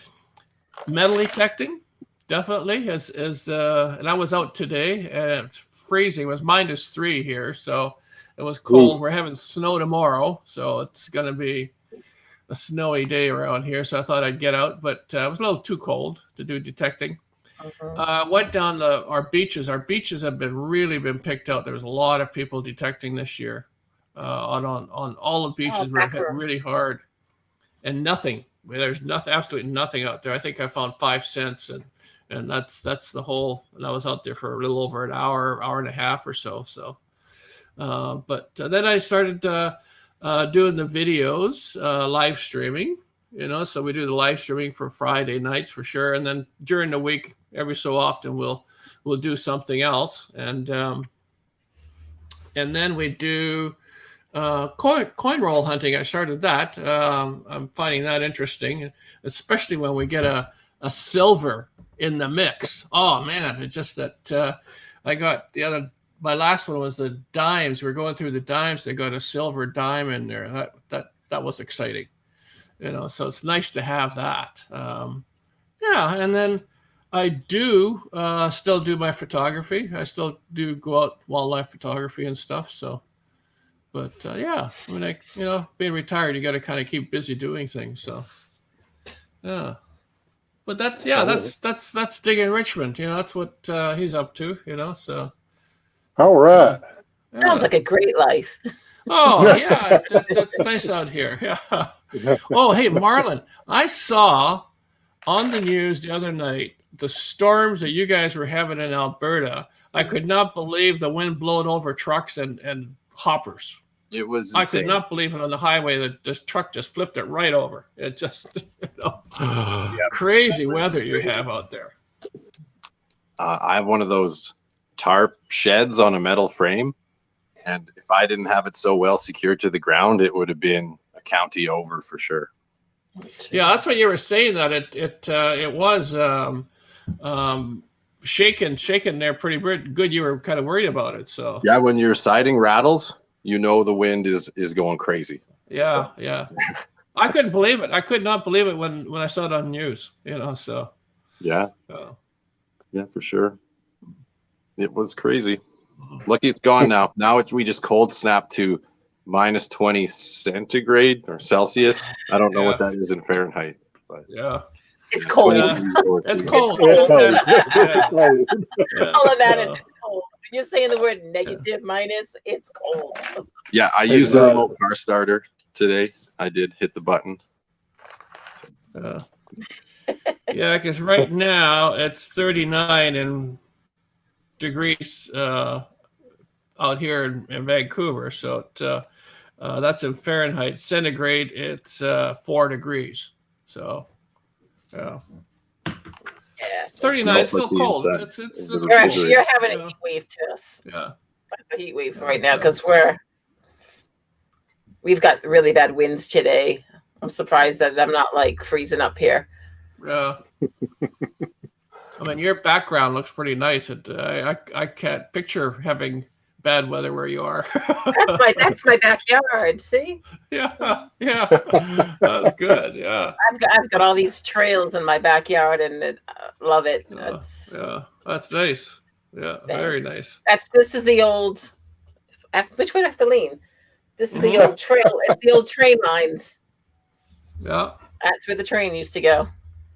metal detecting definitely as the, and I was out today and it's freezing. It was -3 here, so it was cold. Ooh. We're having snow tomorrow, so it's gonna be a snowy day around here. So I thought I'd get out, but it was a little too cold to do detecting. Went down our beaches. Our beaches have really been picked out. There was a lot of people detecting this year. On all the beaches were hit really hard, and nothing. There's nothing, absolutely nothing out there. I think I found 5 cents, and that's the whole. And I was out there for a little over an hour and a half or so. So, but then I started doing the videos, live streaming. So we do the live streaming for Friday nights for sure, and then during the week, every so often we'll do something else, and then we do coin roll hunting. I started that. I'm finding that interesting, especially when we get a silver in the mix. Oh man, it's just that I got my last one was the dimes. We're going through the dimes. They got a silver dime in there. That was exciting. So it's nice to have that. Yeah, and then I do still do my photography. I still do go out wildlife photography and stuff. So, but yeah, I mean, being retired, you got to kind of keep busy doing things. So, yeah. But that's digging Richmond. That's what he's up to. So. All right. Sounds like a great life. Oh yeah, that's nice out here. Yeah. Oh hey, Marlon, I saw on the news the other night the storms that you guys were having in Alberta. I could not believe the wind blowing over trucks and hoppers. It was I insane. could not believe it on the highway that this truck just flipped it right over. It just, crazy weather you have out there. I have one of those tarp sheds on a metal frame, and if I didn't have it so well secured to the ground, it would have been a county over for sure. Yeah, that's what you were saying, that it was shaking there pretty good. You were kind of worried about it. So yeah, when your siding rattles, the wind is going crazy. Yeah, so. Yeah. I couldn't believe it. I could not believe it when I saw it on the news. So yeah, yeah, for sure. It was crazy. Lucky it's gone now. Now we just cold snap to -20 centigrade or Celsius. I don't know what that is in Fahrenheit, but yeah, it's cold. It's cold. It's cold. All of that is it's cold. When you're saying the word negative minus, it's cold. Yeah, I used the remote car starter today. I did hit the button. Yeah, because right now it's 39 degrees out here in Vancouver. So that's in Fahrenheit. Centigrade, it's 4 degrees. So, yeah. 39 is still cold. You're having a heat wave to us. Yeah. It's a heat wave right now because we've got really bad winds today. I'm surprised that I'm not like freezing up here. Yeah. I mean, your background looks pretty nice. I can't picture having bad weather where you are. That's my backyard. See? Yeah. That's good. Yeah. I've got all these trails in my backyard, and love it. Yeah, that's nice. Yeah, very nice. This is the old. Which way do I have to lean? This is the old trail. It's the old train lines. Yeah. That's where the train used to go.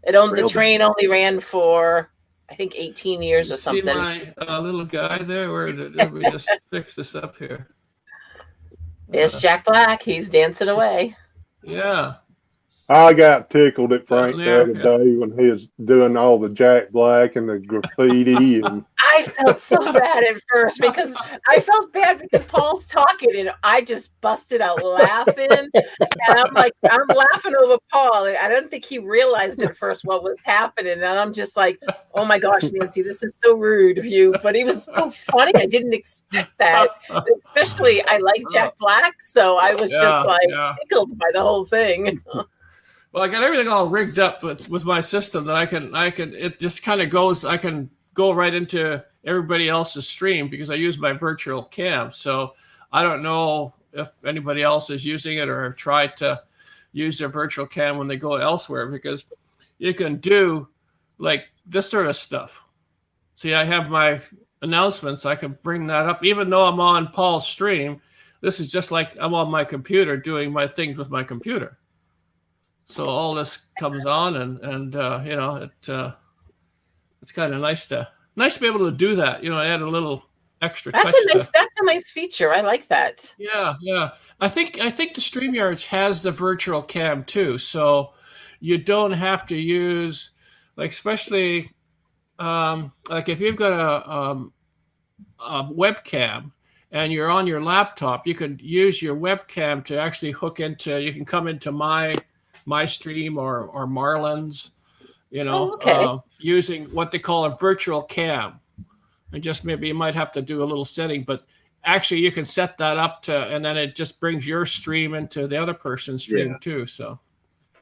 The train only ran for, I think, 18 years or See something. my little guy there? Where is it? Let me just fix this up here. It's Jack Black. He's dancing away. Yeah. I got tickled at Down Frank the there, other day when he was doing all the Jack Black and the graffiti and I felt so bad at first because Paul's talking and I just busted out laughing. And I'm like, I'm laughing over Paul. And I don't think he realized at first what was happening. And I'm just like, oh my gosh, Nancy, this is so rude of you. But it was so funny. I didn't expect that. Especially, I like Jack Black. So I was just like tickled by the whole thing. Well, I got everything all rigged up with my system that I can, it just kind of goes, I can go right into everybody else's stream because I use my virtual cam. So I don't know if anybody else is using it or have tried to use their virtual cam when they go elsewhere, because you can do like this sort of stuff. See, I have my announcements. I can bring that up, even though I'm on Paul's stream. This is just like I'm on my computer doing my things with my computer. So all this comes on, and you know, it's kind of nice to be able to do that. You know, add a little extra touch. That's a nice feature. I like that. Yeah, yeah. I think the StreamYards has the virtual cam too, so you don't have to use, like, especially like if you've got a webcam and you're on your laptop, you could use your webcam to actually hook into. You can come into my stream or Marlon's, you know, using what they call a virtual cam. And just maybe you might have to do a little setting, but actually you can set that up to, and then it just brings your stream into the other person's stream too. So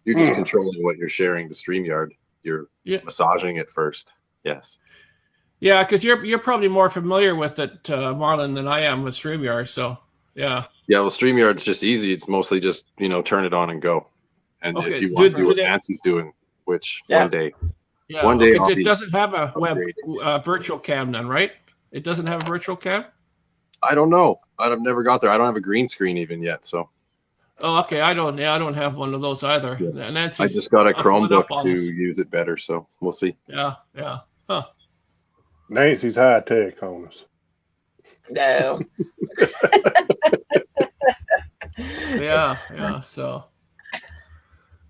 you're just controlling what you're sharing to StreamYard. You're massaging it first. Yes. Yeah, because you're probably more familiar with it, Marlon, than I am with StreamYard. So yeah. Yeah, well, StreamYard's just easy. It's mostly just, you know, turn it on and go. And if you want to do what Nancy's doing, which one day, it doesn't have a web virtual cam then, right? It doesn't have a virtual cam? I don't know. I've never got there. I don't have a green screen even yet. So. Oh, okay. I don't have one of those either. Yeah. Nancy's, I just got a Chromebook to use it better, so we'll see. Yeah, yeah. Huh. Nancy's high tech on us. No. Yeah, yeah. So.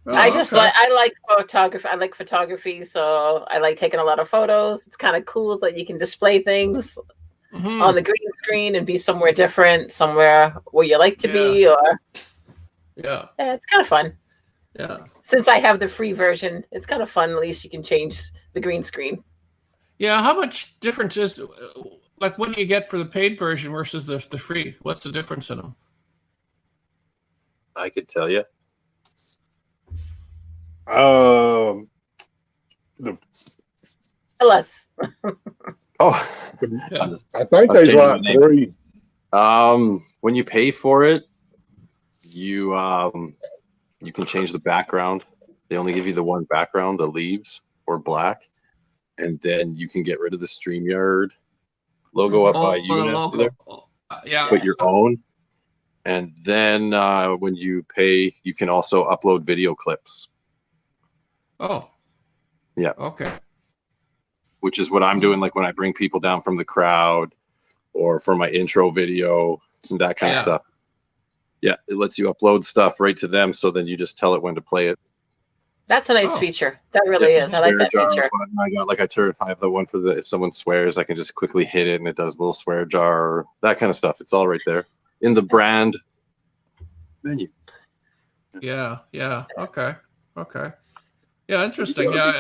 Oh, I like photography. I like photography, so I like taking a lot of photos. It's kind of cool that you can display things on the green screen and be somewhere different, somewhere where you like to be, or it's kind of fun. Yeah. Since I have the free version, it's kind of fun. At least you can change the green screen. Yeah. How much difference is, like, what do you get for the paid version versus the free? What's the difference in them? I could tell you. Tell us. Oh, I think there's like 3. When you pay for it, you can change the background. They only give you the one background, the leaves or black, and then you can get rid of the StreamYard logo up by you, Nancy, there. Yeah. Put your own. And then when you pay, you can also upload video clips. Oh. Yeah. Okay. Which is what I'm doing, like when I bring people down from the crowd or for my intro video and that kind of stuff. Yeah, it lets you upload stuff right to them, so then you just tell it when to play it. That's a nice feature. That really is. I like that feature. I have the one for if someone swears, I can just quickly hit it and it does a little swear jar or that kind of stuff. It's all right there in the brand menu. Yeah, yeah. Okay. Yeah, interesting. Yeah,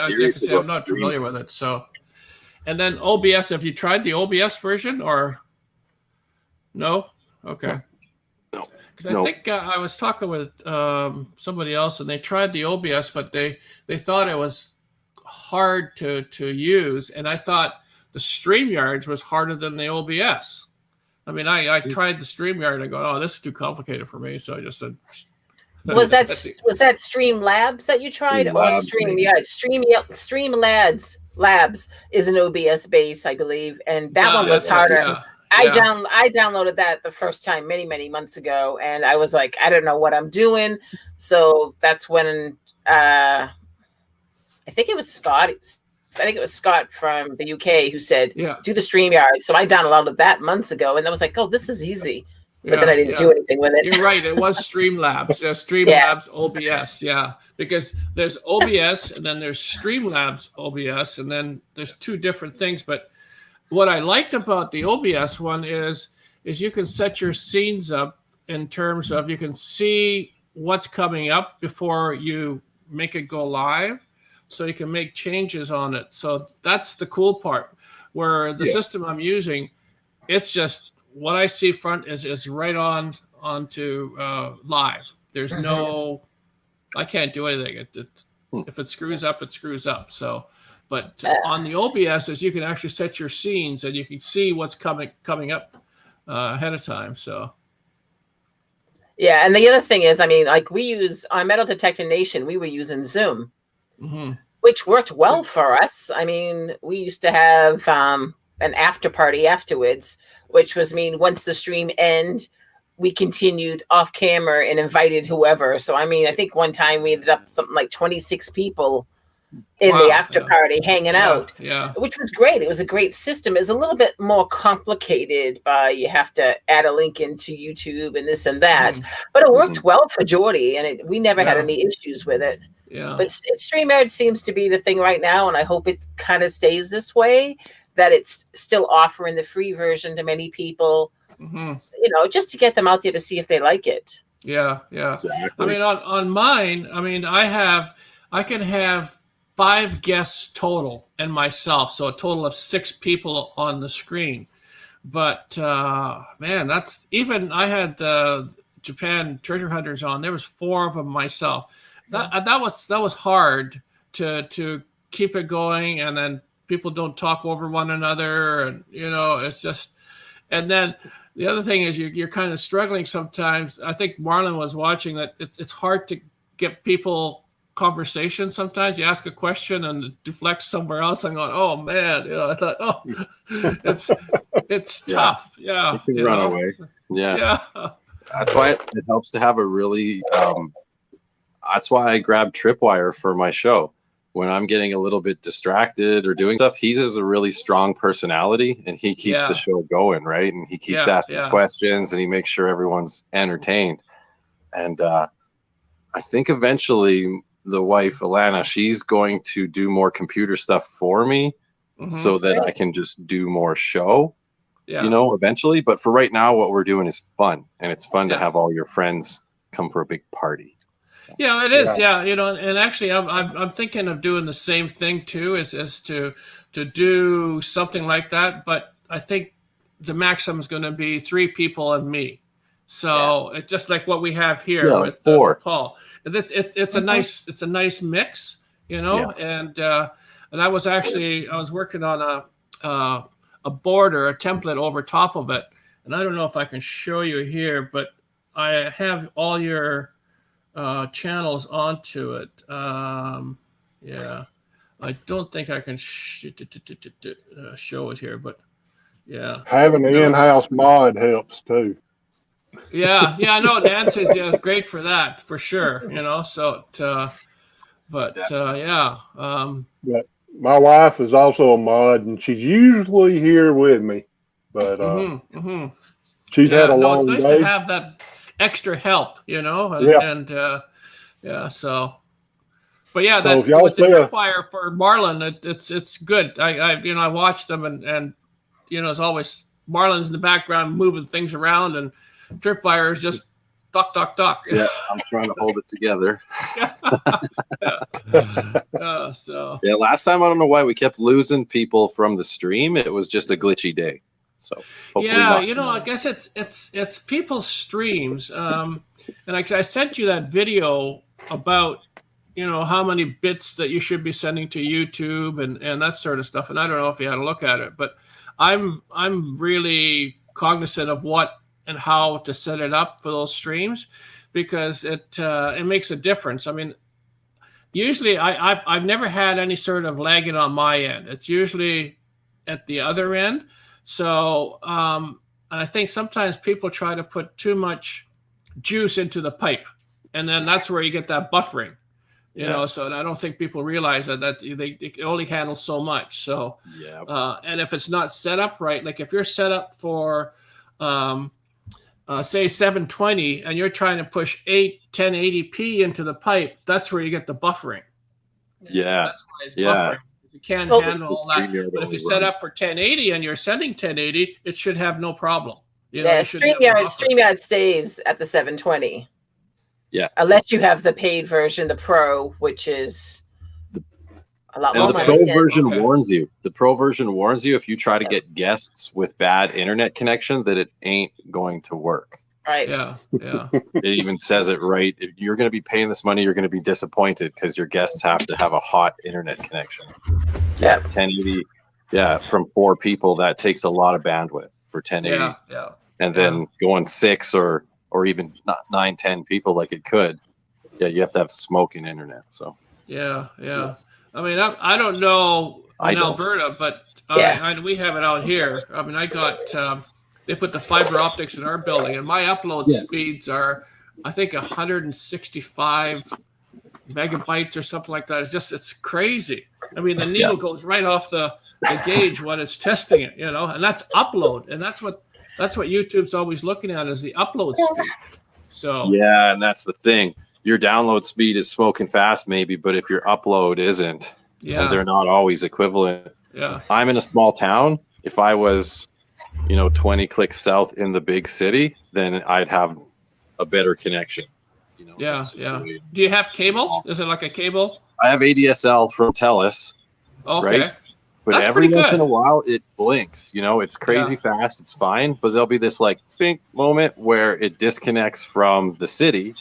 I'm not familiar with it. So, and then OBS, have you tried the OBS version or no? Okay. No. Because I think I was talking with somebody else and they tried the OBS, but they thought it was hard to use. And I thought the StreamYards was harder than the OBS. I mean, I tried the StreamYard. I go, oh, this is too complicated for me. So I just said. Was that Streamlabs that you tried, or Streamlabs is an OBS base, I believe, and that one was harder. Yeah. I downloaded that the first time many months ago, and I was like, I don't know what I'm doing. So that's when I I think it was Scott. I think it was Scott from the UK who said, Yeah. do the StreamYard. So I downloaded that months ago, and I was like, oh, this is easy. But then I didn't do anything with it. You're right. It was Streamlabs. Yeah, Streamlabs OBS. Yeah, because there's OBS and then there's Streamlabs OBS, and then there's two different things. But what I liked about the OBS one is you can set your scenes up in terms of you can see what's coming up before you make it go live, so you can make changes on it. So that's the cool part. Where the system I'm using, it's just what I see front is right onto live. There's no, I can't do anything. If it screws up, it screws up. So, but on the OBS, is you can actually set your scenes and you can see what's coming up ahead of time. So. Yeah, and the other thing is, I mean, like we use on Metal Detector Nation, we were using Zoom, which worked well for us. I mean, we used to have an after party afterwards, which was once the stream ended, we continued off camera and invited whoever. So I mean, I think one time we ended up something like 26 people in the after party hanging out, which was great. It was a great system. It's a little bit more complicated by you have to add a link into YouTube and this and that, but it worked well for Jordy, and we never had any issues with it. Yeah. But StreamYard seems to be the thing right now, and I hope it kind of stays this way, that it's still offering the free version to many people, just to get them out there to see if they like it. Yeah, yeah. Exactly. I mean, on mine, I mean, I can have 5 guests total and myself, so a total of 6 people on the screen. But man, that's even. I had Japan Treasure Hunters on. There was 4 of them myself. That was hard to keep it going, and then people don't talk over one another, and it's just. And then the other thing is you're kind of struggling sometimes. I think Marlon was watching that. It's hard to get people conversation. Sometimes you ask a question and it deflects somewhere else. I'm going, oh man, I thought, it's tough. Yeah, you can run away. Yeah. That's why it helps to have a really. That's why I grabbed Tripwire for my show. When I'm getting a little bit distracted or doing stuff, he has a really strong personality and he keeps the show going, right? And he keeps asking questions and he makes sure everyone's entertained. And I think eventually the wife, Alana, she's going to do more computer stuff for me so that I can just do more show, eventually. But for right now, what we're doing is fun. And it's fun to have all your friends come for a big party. So, yeah, it is. Yeah, and actually, I'm thinking of doing the same thing too, is to do something like that. But I think the maximum is going to be 3 people and me. So it's just like what we have here with 4. Paul. It's a nice mix, And I was working on a border, a template over top of it, and I don't know if I can show you here, but I have all your channels onto it. I don't think I can show it here, but having the in-house mod helps too. Yeah, I know Nancy's great for that, for sure. So But my wife is also a mod, and she's usually here with me. But she's had a long day. It's nice to have that extra help, so. But yeah, so with the Tripwire for Marlon, it's good. I watched them and as always, Marlon's in the background moving things around, and Tripwire is just duck. Yeah, I'm trying to hold it together. Last time I don't know why we kept losing people from the stream. It was just a glitchy day. So I guess it's people's streams. And I sent you that video about how many bits that you should be sending to YouTube and that sort of stuff. And I don't know if you had a look at it, but I'm really cognizant of what and how to set it up for those streams, because it makes a difference. I mean, usually I've never had any sort of lagging on my end. It's usually at the other end. So, and I think sometimes people try to put too much juice into the pipe, and then that's where you get that buffering. You know, so and I don't think people realize that they can only handle so much. So, and if it's not set up right, like if you're set up for, say 720, and you're trying to push 1080p into the pipe, that's where you get the buffering. Yeah. That's why it's buffering. You can't handle all that. But if you set up for 1080 and you're sending 1080, it should have no problem. You know, StreamYard stays at the 720. Yeah. Unless you have the paid version, the Pro, which is a lot more money. The Pro version warns you. The Pro version warns you if you try to get guests with bad internet connection that it ain't going to work. Right. Yeah. It even says it right. If you're going to be paying this money, you're going to be disappointed because your guests have to have a hot internet connection. Yeah. 1080. Yeah. From 4 people, that takes a lot of bandwidth for 1080. Yeah. And then going 6 or even 9, 10 people like it could. Yeah. You have to have smoking internet. So. Yeah. I mean, I don't know in Alberta, but we have it out here. I mean, I got they put the fiber optics in our building, and my upload speeds are, I think, 165 megabytes or something like that. It's crazy. I mean, the needle goes right off the gauge when it's testing it, you know, and that's upload, and that's what YouTube's always looking at is the upload speed. So yeah, and that's the thing. Your download speed is smoking fast, maybe, but if your upload isn't, and they're not always equivalent. Yeah, I'm in a small town. If I was, 20 clicks south in the big city, then I'd have a better connection. Yeah. Do you have cable? Is it like a cable? I have ADSL from TELUS. Okay. Right? But That's every pretty once good. in a while, it blinks. It's crazy fast. It's fine, but there'll be this bink moment where it disconnects from the city.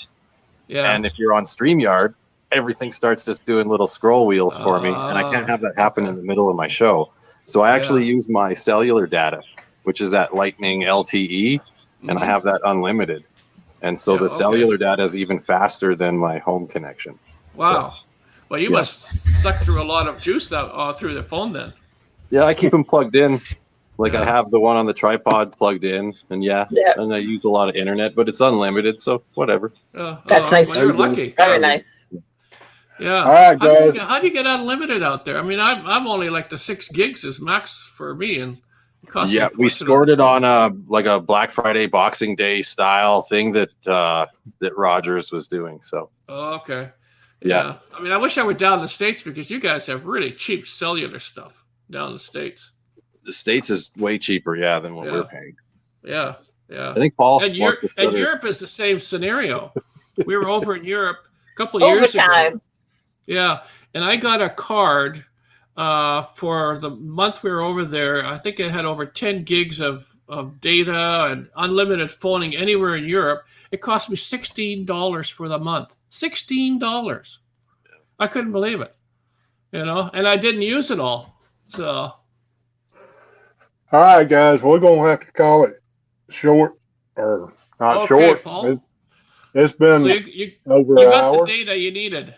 Yeah. And if you're on StreamYard, everything starts just doing little scroll wheels for me, and I can't have that happen in the middle of my show. So I actually use my cellular data, which is that Lightning LTE, and I have that unlimited. And so the cellular data is even faster than my home connection. Wow. So, well, you must suck through a lot of juice through the phone then. Yeah, I keep them plugged in. I have the one on the tripod plugged in, and and I use a lot of internet, but it's unlimited, so whatever. That's nice. Well, you're lucky. Very nice. Yeah. All right, guys. How do you get unlimited out there? I mean, I'm only like the 6 gigs is max for me, and it costs me we scored it on a Black Friday, Boxing Day style thing that Rogers was doing. So. Oh, okay. Yeah. I mean, I wish I were down in the States because you guys have really cheap cellular stuff down in the States. The States is way cheaper, than what we're paying. Yeah. I think Paul wants to start. And Europe is the same scenario. We were over in Europe a couple of years ago. Yeah, and I got a card for the month we were over there. I think it had over 10 gigs of data and unlimited phoning anywhere in Europe. It cost me $16 for the month. $16. I couldn't believe it. And I didn't use it all. So. All right, guys, we're going to have to call it short or not short. Paul. It's been over an hour. You got the data you needed.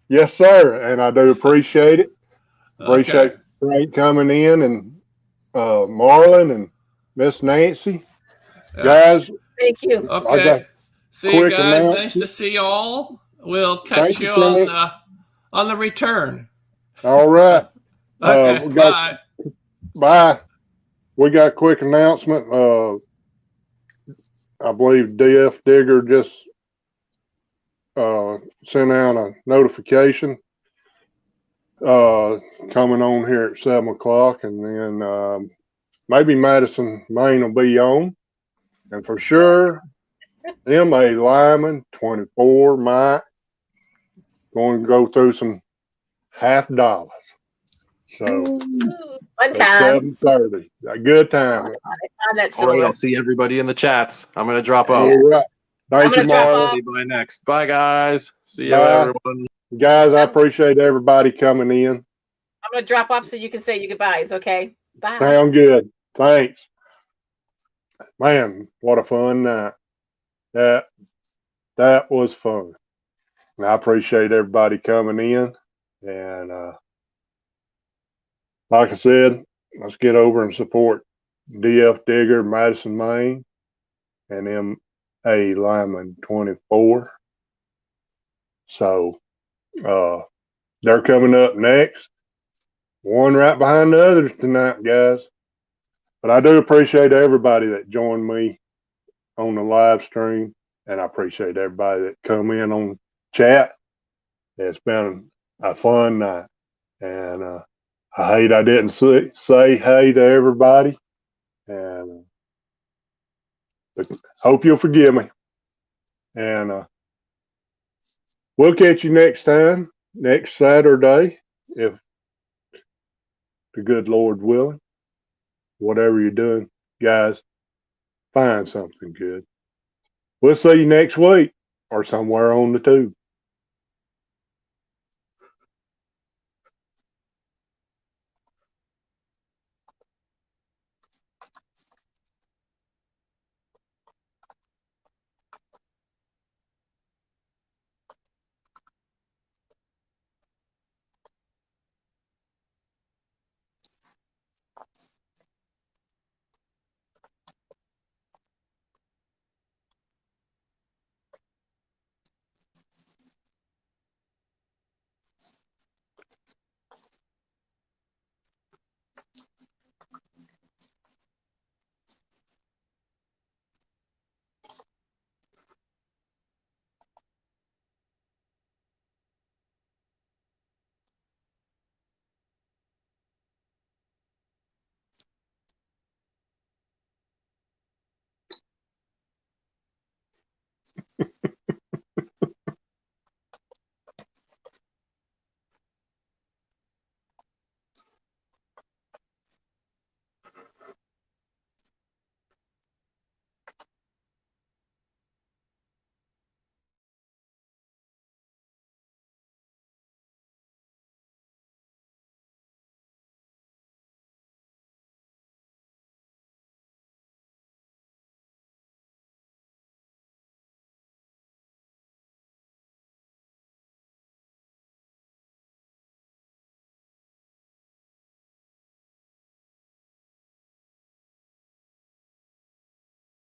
Yes, sir, and I do appreciate it. Appreciate Frank coming in and Marlon and Miss Nancy. Guys. Thank you. Okay. See you guys. Nice to see you all. We'll catch you on the return. All right. Okay, bye. Bye. We got a quick announcement. I believe DF Digger just sent out a notification coming on here at 7 o'clock, and then maybe Madison Main will be on, and for sure M.A. Lyman 24 Mike going to go through some $50. So one time, 7:30, a good time. All right, I'll see everybody in the chats. I'm gonna drop out. All right. Thank you, Marlon. See you by next. Bye, guys. See you, everyone. Guys, I appreciate everybody coming in. I'm going to drop off so you can say your goodbyes, okay? Bye. Sound good. Thanks. Man, what a fun night. That was fun. And I appreciate everybody coming in. And like I said, let's get over and support DF Digger, Madison, Maine, and M.A. Lyman 24. So They're coming up next. One right behind the others tonight, guys. But I do appreciate everybody that joined me on the live stream, and I appreciate everybody that come in on chat. It's been a fun night, and I hate I didn't say hey to everybody, and hope you'll forgive me. And we'll catch you next time, next Saturday, if the good Lord willing. Whatever you're doing, guys, find something good. We'll see you next week or somewhere on the tube.